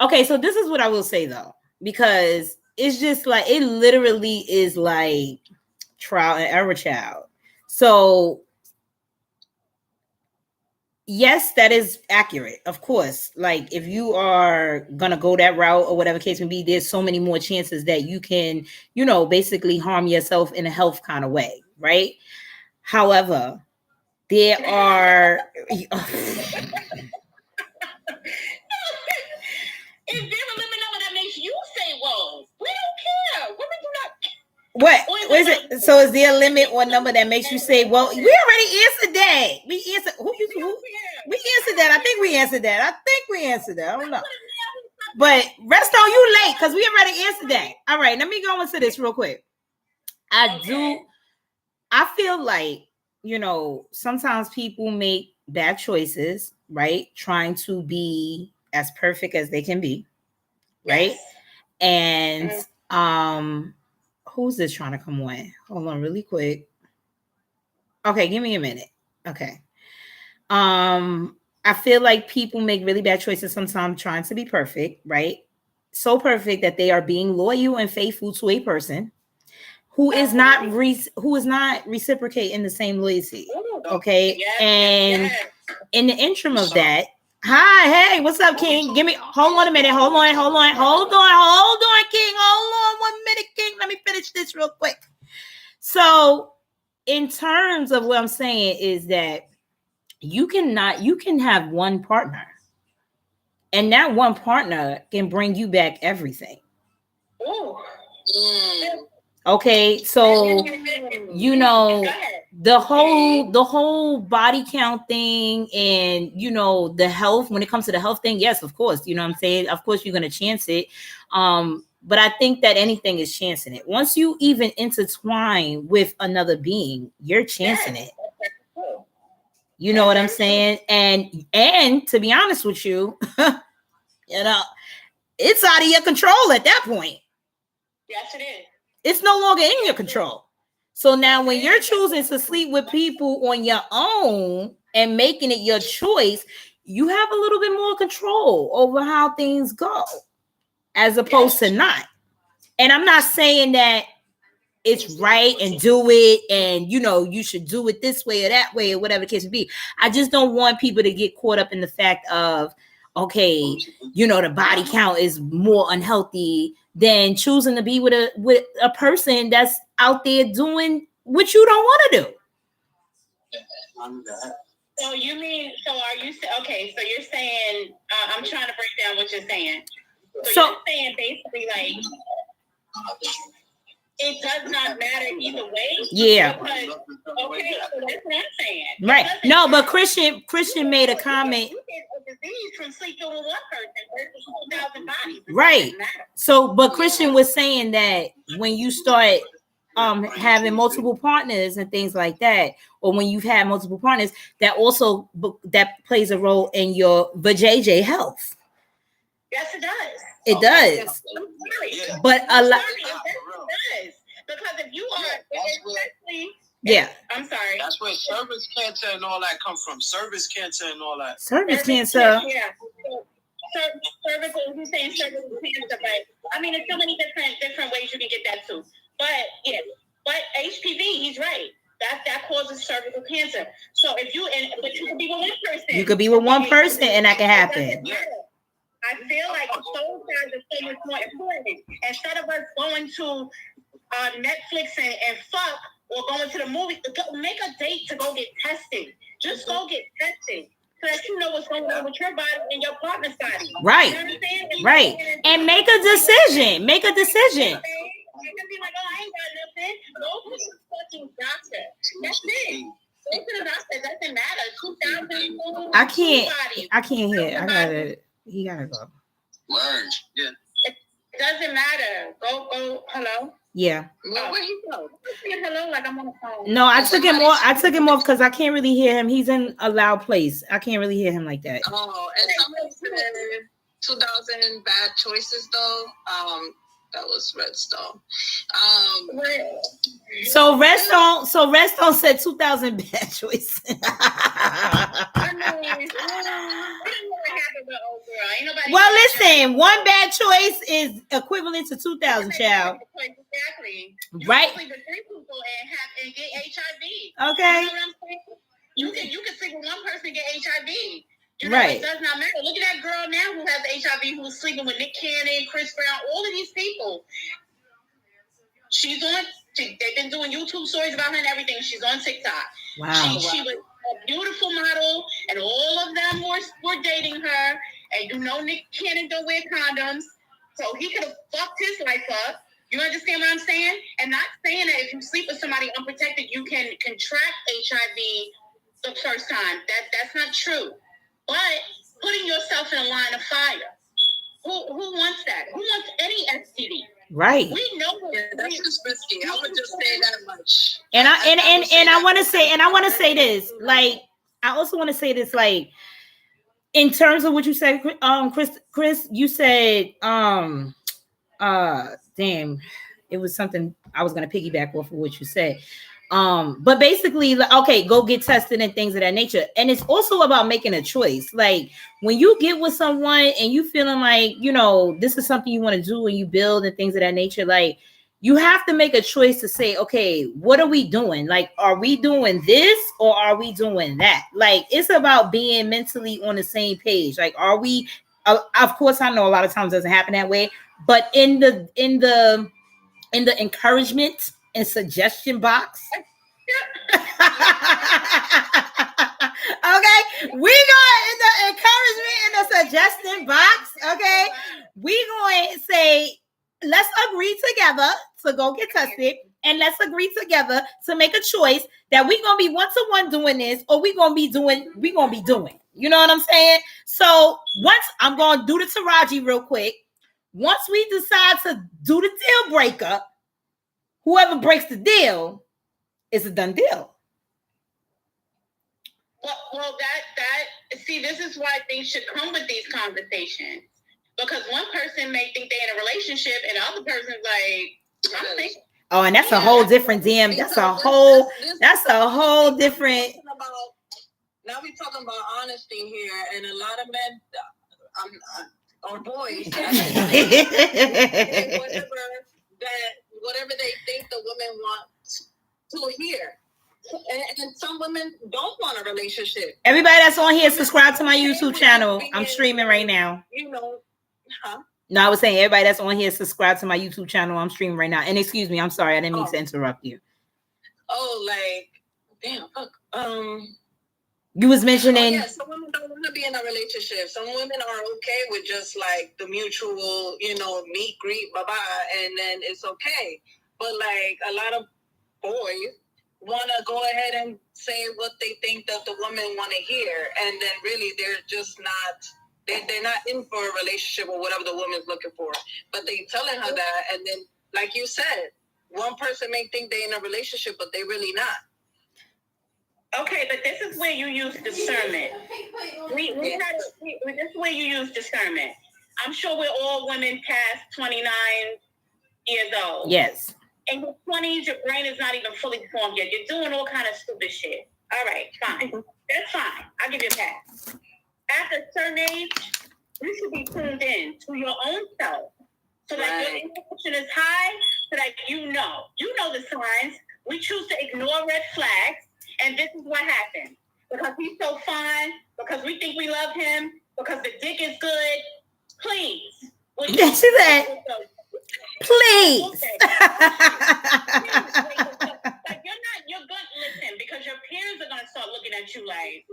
Okay. So this is what I will say though, because it's just like it literally is like trial and error, child. So yes, that is accurate. Of course, like if you are gonna go that route or whatever case may be, there's so many more chances that you can, basically harm yourself in a health kind of way, right? However, there are. If there's a limit number that makes you say, whoa, we don't care. Women do not. What is it? So is there a limit or number that makes you say, well, we already answered that. We answered that. I think we answered that. I don't know. But rest on you late because we already answered that. All right, let me go into this real quick. I feel like, sometimes people make bad choices, right? Trying to be as perfect as they can be, right? Yes. And who's this trying to come on? Hold on really quick. Okay, give me a minute. Okay. I feel like people make really bad choices sometimes trying to be perfect, right? So perfect that they are being loyal and faithful to a person who is not reciprocating the same loyalty. Okay. And in the interim of that, hey, what's up, King? Hold on a minute. Hold on, King. Hold on 1 minute, King. Let me finish this real quick. So in terms of what I'm saying is that you can have one partner and that one partner can bring you back everything. Okay, so the whole body count thing and the health, when it comes to the health thing, yes, of course, what I'm saying, of course you're going to chance it, but I think that anything is chancing it. Once you even intertwine with another being, you're chancing it. You know what I'm saying? And to be honest with you, it's out of your control at that point. Yes, it is. It's no longer in your control. So now when you're choosing to sleep with people on your own and making it your choice, you have a little bit more control over how things go as opposed to not. And I'm not saying that it's right and do it and you should do it this way or that way or whatever the case may be. I just don't want people to get caught up in the fact of, okay, the body count is more unhealthy than choosing to be with a person that's out there doing what you don't want to do. So are you okay? So you're saying I'm trying to break down what you're saying. So you're saying basically like it does not matter either way. Yeah. Because, okay, so that's what I'm saying. Right. No, but Christian made a comment. You get a disease from sleeping with one person versus 2,000 bodies. Right. So, but Christian was saying that when you start having multiple partners and things like that, or when you've had multiple partners, that plays a role in your vajayjay health. Yes, it does. It does. Yeah. But a lot. It does. Because if you are, especially. Yeah. I'm sorry. That's where cervix cancer and all that come from. Cervix cancer and all that. Cervix cancer. Yeah. Cervical, you're saying cervical cancer, but I mean, there's so many different ways you can get that too. But yeah, but HPV, he's right. That causes cervical cancer. So if but you could be with one person. You could be with one person, and that can happen. I feel like those guys are so much more important. Instead of us going to Netflix and fuck or going to the movie, make a date to go get tested. Just go get tested. So that you know what's going on with your body and your partner's body. Right. You understand? Right. And make a decision. Make a decision. You can be like, I ain't got nothing. Go to the fucking doctor. That's it. Go to the doctor. It doesn't matter. 2,000. I can't hear. He gotta go. Word. Yeah. It doesn't matter. Go. Hello. Yeah. Well, where he go? Hello, like I'm on the phone. No, I took him off because I can't really hear him. He's in a loud place. I can't really hear him like that. Oh, and somebody said 2,000 bad choices though. That was Redstone. So Redstone said 2,000 bad choices. Well, listen, one bad choice is equivalent to 2,000, child. Exactly. Right. You can sleep with 3 people and get HIV. Okay. You know what I'm saying? You can sleep with one person and get HIV. Right. It does not matter. Look at that girl now who has HIV, who's sleeping with Nick Cannon, Chris Brown, all of these people. They've been doing YouTube stories about her and everything. She's on TikTok. Wow. She was a beautiful model, and all of them were dating her. And Nick Cannon don't wear condoms, so he could have fucked his life up. You understand what I'm saying? And not saying that if you sleep with somebody unprotected, you can contract HIV the first time. That's not true. But putting yourself in a line of fire. Who wants that? Who wants any STD? Right. We know that's just risky. I would just say that much. And I want to say this. Like, I also want to say this. Like, in terms of what you said, Chris, you said, damn, it was something I was gonna piggyback off of what you said. But basically, okay, go get tested and things of that nature. And it's also about making a choice. Like when you get with someone and you feeling like, this is something you want to do and you build and things of that nature, like you have to make a choice to say, okay, what are we doing? Like, are we doing this or are we doing that? Like, it's about being mentally on the same page. Like, are we, of course, I know a lot of times it doesn't happen that way, but in the encouragement and suggestion box. Okay, we going in the encouragement and the suggestion box. Okay, we going to say, let's agree together to go get tested, and let's agree together to make a choice that we're gonna be 1-to-1 doing this, or we're gonna be doing. You know what I'm saying? So once I'm gonna do the Taraji real quick. Once we decide to do the deal breaker, whoever breaks the deal is a done deal. Well, that see, this is why things should come with these conversations. Because one person may think they're in a relationship, and the other person's like, Oh, and that's a whole different damn. That's a whole different. Now we're talking about honesty here, and a lot of men, or boys, whatever they think the women want to hear. And some women don't want a relationship. Everybody that's on here, subscribe to my YouTube channel. I'm streaming right now. You know, huh? No, I was saying everybody that's on here, subscribe to my YouTube channel. I'm streaming right now. And excuse me, I'm sorry, I didn't mean to interrupt you. Oh, like, damn, fuck. You was mentioning. Yeah, some women don't want to be in a relationship. Some women are okay with just like the mutual, meet, greet, bye-bye, and then it's okay. But like a lot of boys want to go ahead and say what they think that the women want to hear, and then really they're just not. They're not in for a relationship or whatever the woman's looking for. But they telling her that, and then, like you said, one person may think they're in a relationship, but they really not. Okay, but this is where you use discernment. This is where you use discernment. I'm sure we're all women past 29 years old. Yes. In your 20s, your brain is not even fully formed yet. You're doing all kind of stupid shit. All right, fine. That's fine. I'll give you a pass. After a certain age, you should be tuned in to your own self. So that your intuition is high, so that you know the signs. We choose to ignore red flags, and this is what happens. Because he's so fine, because we think we love him, because the dick is good. Please. Yes, she said, please. Like you're good. Listen, because your peers are gonna start looking at you like,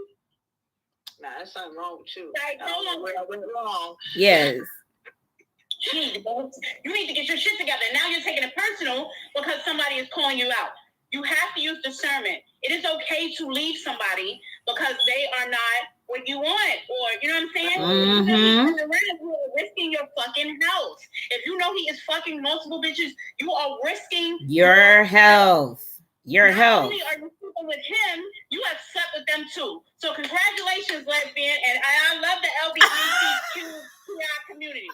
nah, there's something wrong with you. Like, I don't know where I went wrong. Yes. You need to get your shit together. Now you're taking it personal because somebody is calling you out. You have to use discernment. It is okay to leave somebody because they are not what you want, or you know what I'm saying? Mm-hmm. You are risking your fucking health. If you know he is fucking multiple bitches, you are risking your health. Not only are you sleeping with him, you have slept with them too. So congratulations, lesbian, and I love the LGBTQI community,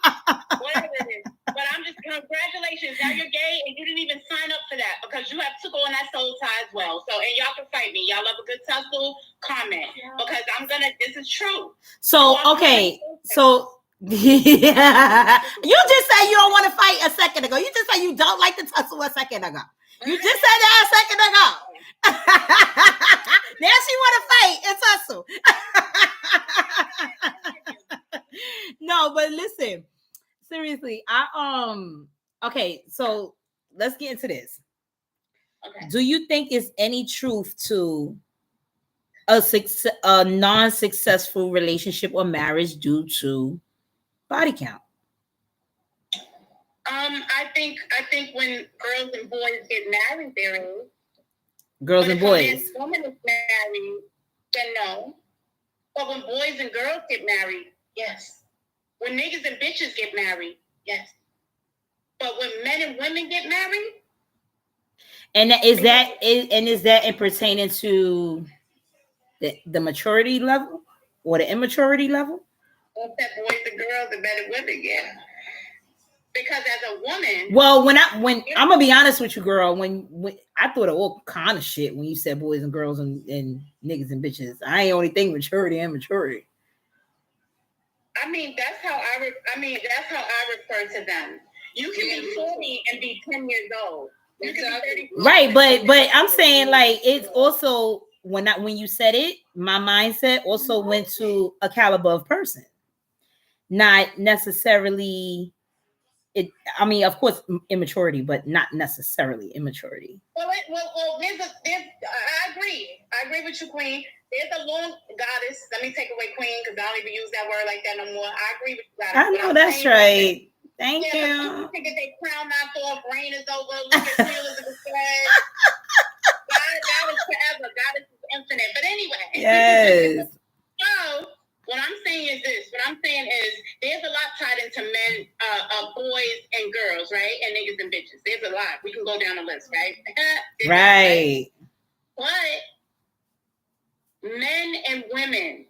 whatever it is. But I'm just congratulations. Now you're gay, and you didn't even sign up for that because you have took on that soul tie as well. So, and y'all can fight me. Y'all love a good tussle comment because this is true. So okay, so. Yeah. You just said you don't want to fight a second ago. You just said you don't like the tussle a second ago. You just said that a second ago. Now she want to fight and tussle. No, but listen, seriously, okay, so let's get into this. Okay. Do you think is any truth to a non-successful relationship or marriage due to body count? I think when girls and boys get married, there is. Girls and boys. When a woman is married, then no. But when boys and girls get married, yes. When niggas and bitches get married, yes. But when men and women get married, and is that in pertaining to the maturity level or the immaturity level? Well, that boys and girls and men and women, yeah. Because as a woman, well, when I'm gonna be honest with you, girl, when I thought of all kind of shit when you said boys and girls and niggas and bitches, I ain't only think maturity and immaturity. I mean, that's how I refer to them. You can be 40 and be 10 years old. You can be 30. Right, but I'm saying like it's also when you said it, my mindset also went to a caliber of person, not necessarily. I mean, of course, immaturity, but not necessarily immaturity. Well, I agree. I agree with you, Queen. There's a long goddess. Let me take away Queen because I don't even use that word like that no more. I agree with you, goddess. I know that's right. Thank you. You can get their crown knocked off, reign is over, look at Queen Elizabeth said. God is forever. God is infinite. But anyway. Yes. So, what I'm saying is this. What I'm saying is there's a lot tied into men, boys and girls, right? And niggas and bitches. There's a lot. We can go down the list, right? Right. But men and women,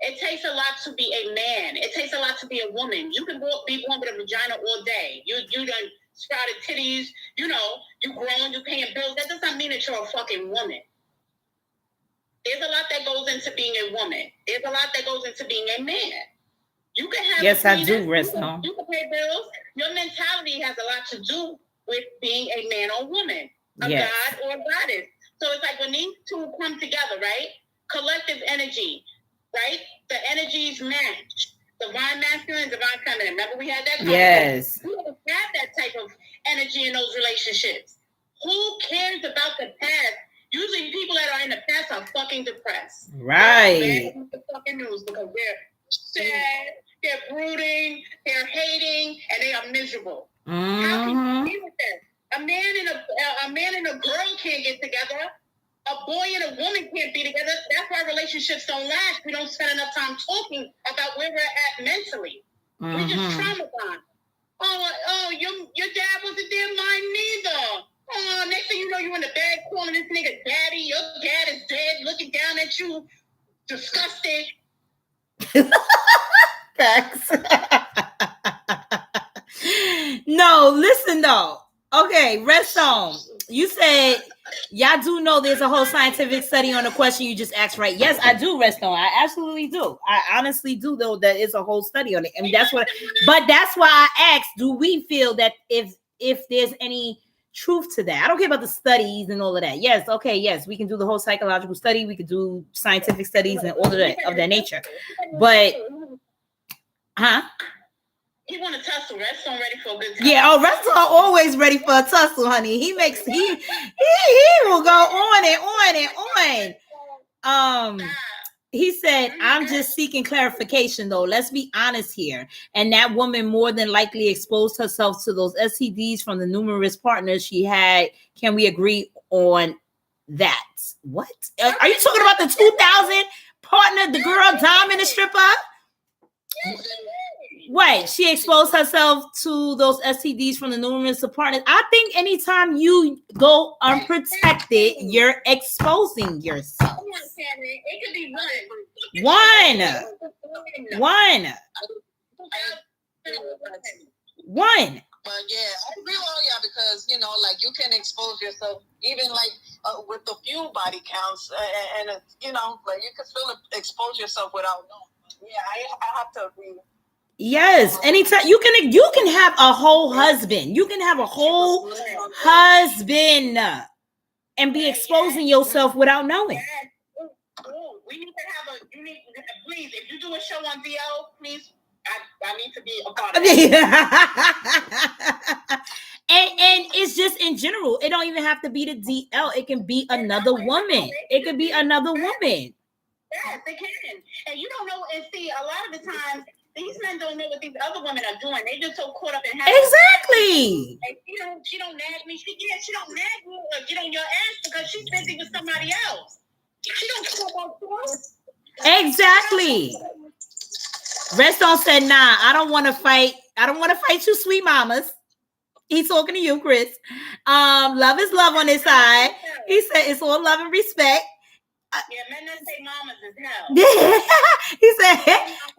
it takes a lot to be a man. It takes a lot to be a woman. You can be born with a vagina all day. You done sprouted titties, you know, you grown, you paying bills. That doesn't mean that you're a fucking woman. There's a lot that goes into being a woman. There's a lot that goes into being a man. You can have yes, I do, rest on. You can pay bills. Your mentality has a lot to do with being a man or woman, a yes. god or a goddess. So it's like when these two come together, right? Collective energy, right? The energies match. Divine masculine, divine feminine. Remember we had that conversation? Yes. We don't have that type of energy in those relationships. Who cares about the past? Usually people that are in the past are fucking depressed. Right. They're the fucking news because they're sad, they're brooding, they're hating, and they are miserable. How can you deal with that? A man and a girl can't get together. A boy and a woman can't be together. That's why relationships don't last. We don't spend enough time talking about where we're at mentally. We just traumatized. Oh, your dad wasn't there, mine neither. Oh, next thing you know, you're in the bed calling this nigga daddy. Your dad is dead, looking down at you, disgusted. Facts. No, listen though. Okay, rest on. You said y'all do know there's a whole scientific study on the question you just asked, right? Yes, I do, rest on. I absolutely do. I honestly do, though. That is a whole study on it, and that's what. But that's why I asked: do we feel that if there's any truth to that? I don't care about the studies and all of that. Yes, okay, yes, we can do the whole psychological study. We could do scientific studies and all of that nature. But, huh? He want to tussle. Redstone ready for a good tussle. Yeah, Redstone always ready for a tussle, honey. He will go on and on. He said, I'm just seeking clarification though. Let's be honest here. And that woman more than likely exposed herself to those STDs from the numerous partners she had. Can we agree on that? What? Are you talking about the 2000 partner, the girl Diamond, the stripper? Wait, she exposed herself to those STDs from the numerous partners. I think anytime you go unprotected, you're exposing yourself. It could be one. One. But yeah, I agree with y'all because, you know, like you can expose yourself even like with a few body counts and you know, like you can still expose yourself without knowing. Yeah, I have to agree. Yes, anytime you can have a whole husband. You can have a whole husband and be exposing yourself without knowing. We need to have please, if you do a show on DL, please, I need to be a part of it. And it's just in general. It don't even have to be the DL. It can be another woman. It could be another woman. Yes, it can. And you don't know, and see, a lot of the times, these men don't know what these other women are doing. They just so caught up in having exactly. And she don't nag me. She don't nag me or get on your ass because she's busy with somebody else. She don't care about you. Exactly. Redstone said, nah, I don't want to fight. I don't want to fight you, sweet mamas. He's talking to you, Chris. Love is love on his side. He said it's all love and respect. Yeah, men that say mamas is hell.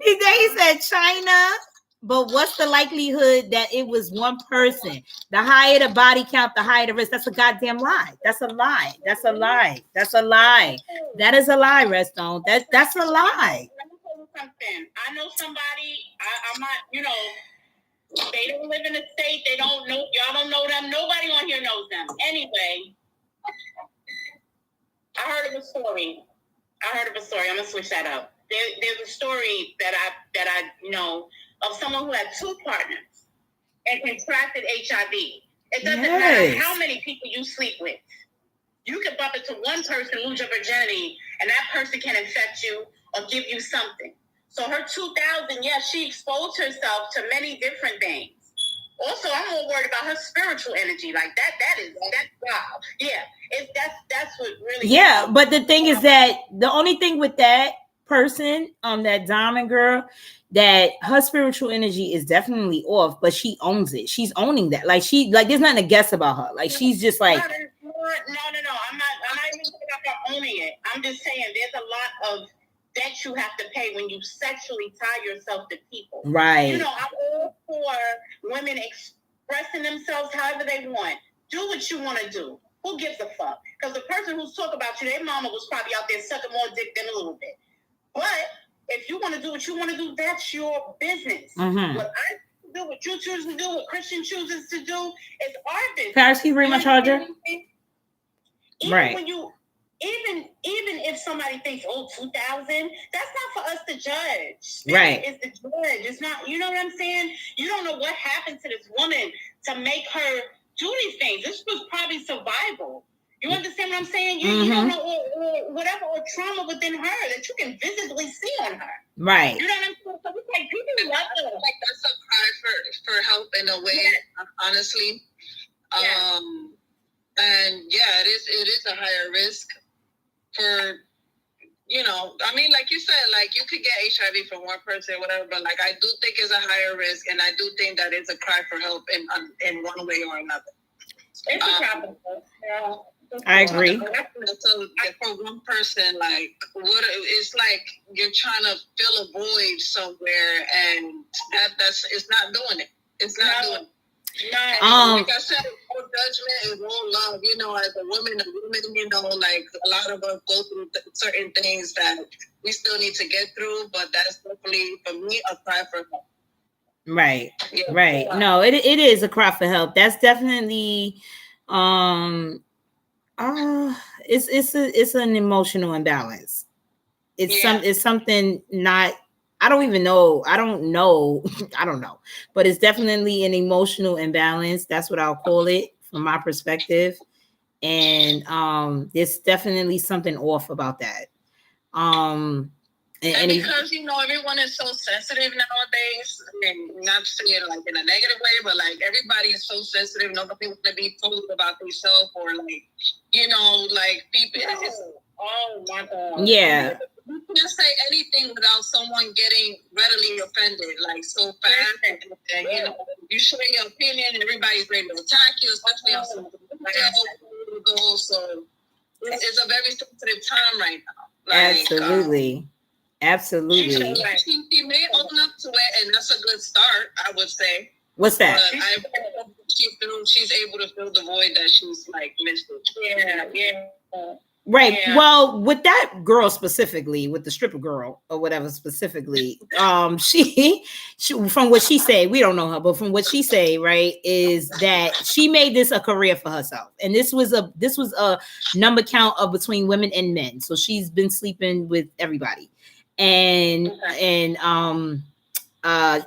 he said China, but what's the likelihood that it was one person? The higher the body count, the higher the risk. That's a goddamn lie. That's a lie. That's a lie. That's a lie. That is a lie, Redstone. That's a lie. Let me tell you something. I know somebody. I'm not. They don't live in the state. They don't know. Y'all don't know them. Nobody on here knows them. Anyway. I heard of a story. I'm gonna switch that up. There's a story that I know of someone who had two partners and contracted HIV. It doesn't matter how many people you sleep with. You can bump into one person, lose your virginity, and that person can infect you or give you something. So her 2000, yes, she exposed herself to many different things. Also, I'm more worried about her spiritual energy. Like that's wow. Yeah, that's what really. Yeah, but the thing is that the only thing with that person, that Diamond girl, that her spiritual energy is definitely off, but she owns it. She's owning that. Like there's nothing to guess about her. Like she's just like. No. I'm not even talking about her owning it. I'm just saying there's a lot of debt you have to pay when you sexually tie yourself to people. Right. I'm all for women dressing themselves however they want. Do what you want to do. Who gives a fuck? Because the person who's talking about you, their mama was probably out there sucking more dick than a little bit. But if you want to do what you want to do, that's your business. Mm-hmm. What I do, what you choose to do, what Christian chooses to do, is our business. Paris, can you bring my charger? Even when you, even if somebody thinks, 2,000, that's not for us to judge. Spirit is the judge. It's not, you know what I'm saying? You don't know what happened to this woman to make her do these things. This was probably survival. You understand what I'm saying? You don't know or whatever, or trauma within her that you can visibly see on her. Right. You know what I'm saying? So it's like people love it. Like that's a cry for help in a way, honestly. Yeah. And yeah, it is a higher risk for, you know, I mean, like you said, like you could get HIV from one person, whatever, but like I do think it's a higher risk, and I do think that it's a cry for help in one way or another. It's a problem. Yeah. I agree. So for one person, like what it's like you're trying to fill a void somewhere, and that's it's not doing it. It's not doing it. No. Like I said, no judgment and no love. You know, as a woman, you know, like a lot of us go through certain things that we still need to get through. But that's definitely for me a cry for help. Right. Yeah. Right. No, it is a cry for help. That's definitely it's an emotional imbalance. It's something not. I don't know. I don't know. But it's definitely an emotional imbalance. That's what I'll call it from my perspective. And there's definitely something off about that. And because, you know, everyone is so sensitive nowadays, and not to say it like in a negative way, but like everybody is so sensitive. Nobody wants to be told about themselves, or like, you know, like people. Oh my God. Yeah. You can't say anything without someone getting readily offended, like so fast. And you know, you share your opinion, and everybody's ready to attack you, especially on some goals. So it's a very sensitive time right now. Like, Absolutely. She may open up to it, and that's a good start, I would say. What's that? She's able to fill the void that she's like missed it. Yeah. Right. Yeah. Well, with that girl specifically, with the stripper girl or whatever specifically, she from what she said, we don't know her, but from what she said, right, is that she made this a career for herself, and this was a number count of between women and men. So she's been sleeping with everybody, and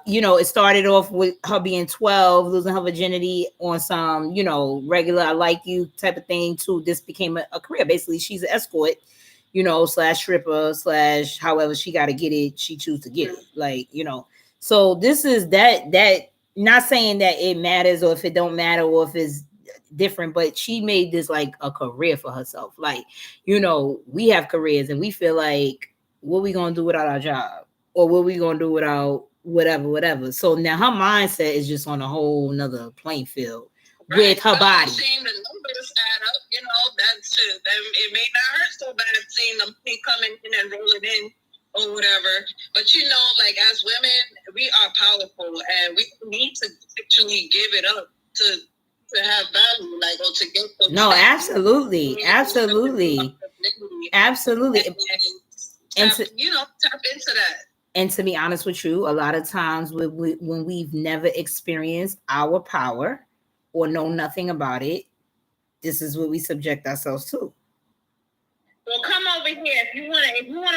you know, it started off with her being 12, losing her virginity on some, you know, regular I like you type of thing, to this became a career. Basically, she's an escort, you know, / stripper / however she got to get it, she choose to get it. Like, you know, so this is that not saying that it matters or if it don't matter or if it's different, but she made this like a career for herself. Like, you know, we have careers and we feel like, what we gonna do without our job, or what we gonna do without whatever. So now her mindset is just on a whole nother playing field with her body. Seeing the numbers add up, you know, that's it may not hurt so bad seeing them coming in and rolling in or whatever. But you know, like as women, we are powerful and we need to actually give it up to have value, like, or to get those. No, absolutely. And you know, tap into that. And to be honest with you, a lot of times when we've never experienced our power or know nothing about it, this is what we subject ourselves to. Well, come over here if you want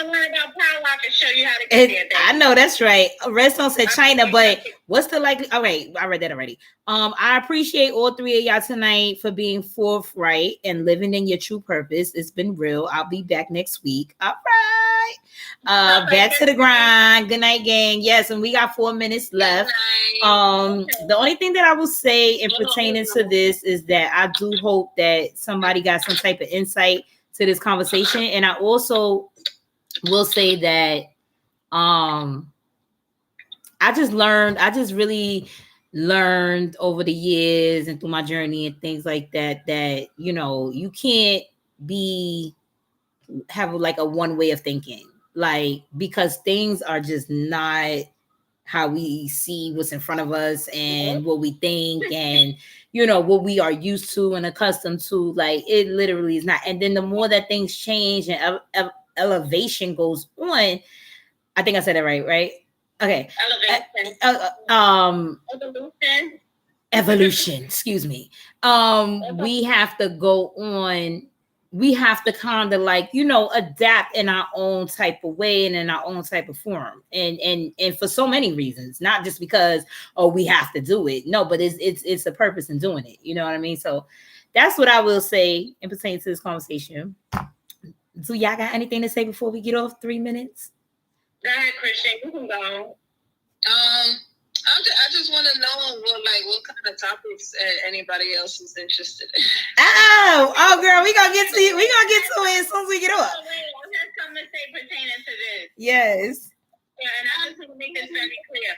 to learn about power. I can show you how to get there. I know that's right. Redstone said China, but what's the likely? All right, I read that already. I appreciate all three of y'all tonight for being forthright and living in your true purpose. It's been real. I'll be back next week. All right. Back to the grind. Good night, gang. Yes, and we got 4 minutes left. The only thing that I will say in pertaining to this is that I do hope that somebody got some type of insight to this conversation. And I also will say that I just really learned over the years and through my journey and things like that, you know, you can't have like a one way of thinking, like, because things are just not how we see what's in front of us and what we think and you know what we are used to and accustomed to. Like it literally is not. And then the more that things change and elevation goes on, I think I said it right? Okay. Evolution. Excuse me. We have to go on. We have to kind of like, you know, adapt in our own type of way and in our own type of form. And for so many reasons, not just because, oh, we have to do it. No, but it's a purpose in doing it. You know what I mean? So that's what I will say in pertaining to this conversation. So y'all got anything to say before we get off? 3 minutes? Go ahead, Christian. You can go. I just want to know what kind of topics anybody else is interested in. Oh, girl, we gonna get to it. We gonna get to it as soon as we get off. Oh, wait, I have something to say pertaining to this. Yes. Yeah, and I just want to make this very clear.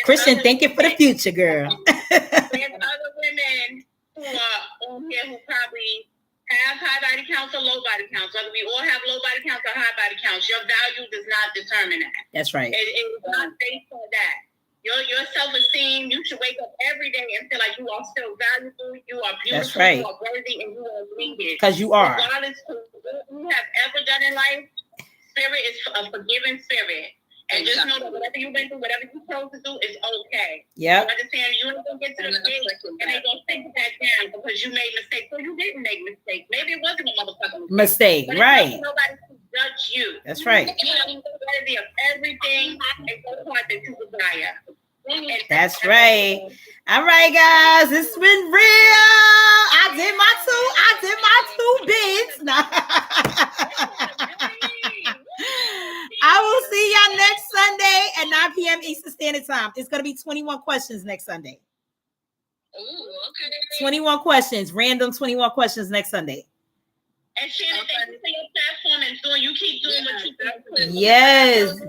Christian, thinking for the future, girl. There's other women who are on here who probably have high body counts or low body counts. Whether we all have low body counts or high body counts, your value does not determine that. That's right. It's not based on that. Your self-esteem, you should wake up every day and feel like you are still valuable, you are beautiful, that's right. You are worthy, and you are needed. Because you are. Regardless of what you have ever done in life, spirit is a forgiving spirit. And just know that whatever you've been through, whatever you chose to do is okay. Yeah. You understand? You ain't gonna get to the gate and they gonna take it back down because you made mistakes. So you didn't make mistakes. Maybe it wasn't a motherfucking mistake. But right. Nobody can judge you. That's right. You know, you're worthy of everything and go hard that you desire. That's right. All right, guys. It's been real. I did my 2 bits. I will see y'all next Sunday at 9 p.m. Eastern Standard Time. It's going to be 21 questions next Sunday. Oh, okay. 21 questions. Random 21 questions next Sunday. And Shannon, thank you for your platform and doing. You keep doing what you do. Yes.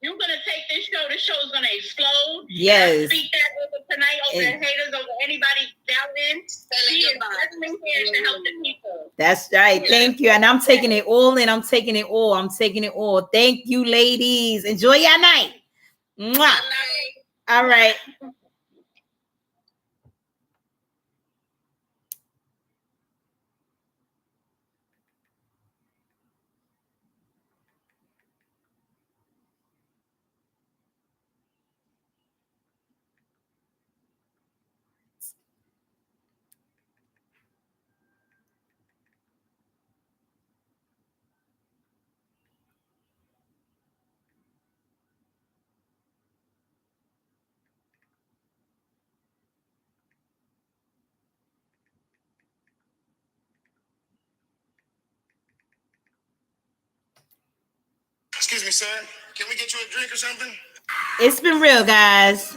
You're going to take this show. This show is going to explode. Yes. Speak that over tonight, over the haters, over anybody doubting. She is listening here to help the people. That's right. Thank you. And I'm taking it all in. I'm taking it all. Thank you, ladies. Enjoy your night. Mwah. All right. Excuse me, sir. Can we get you a drink or something? It's been real, guys.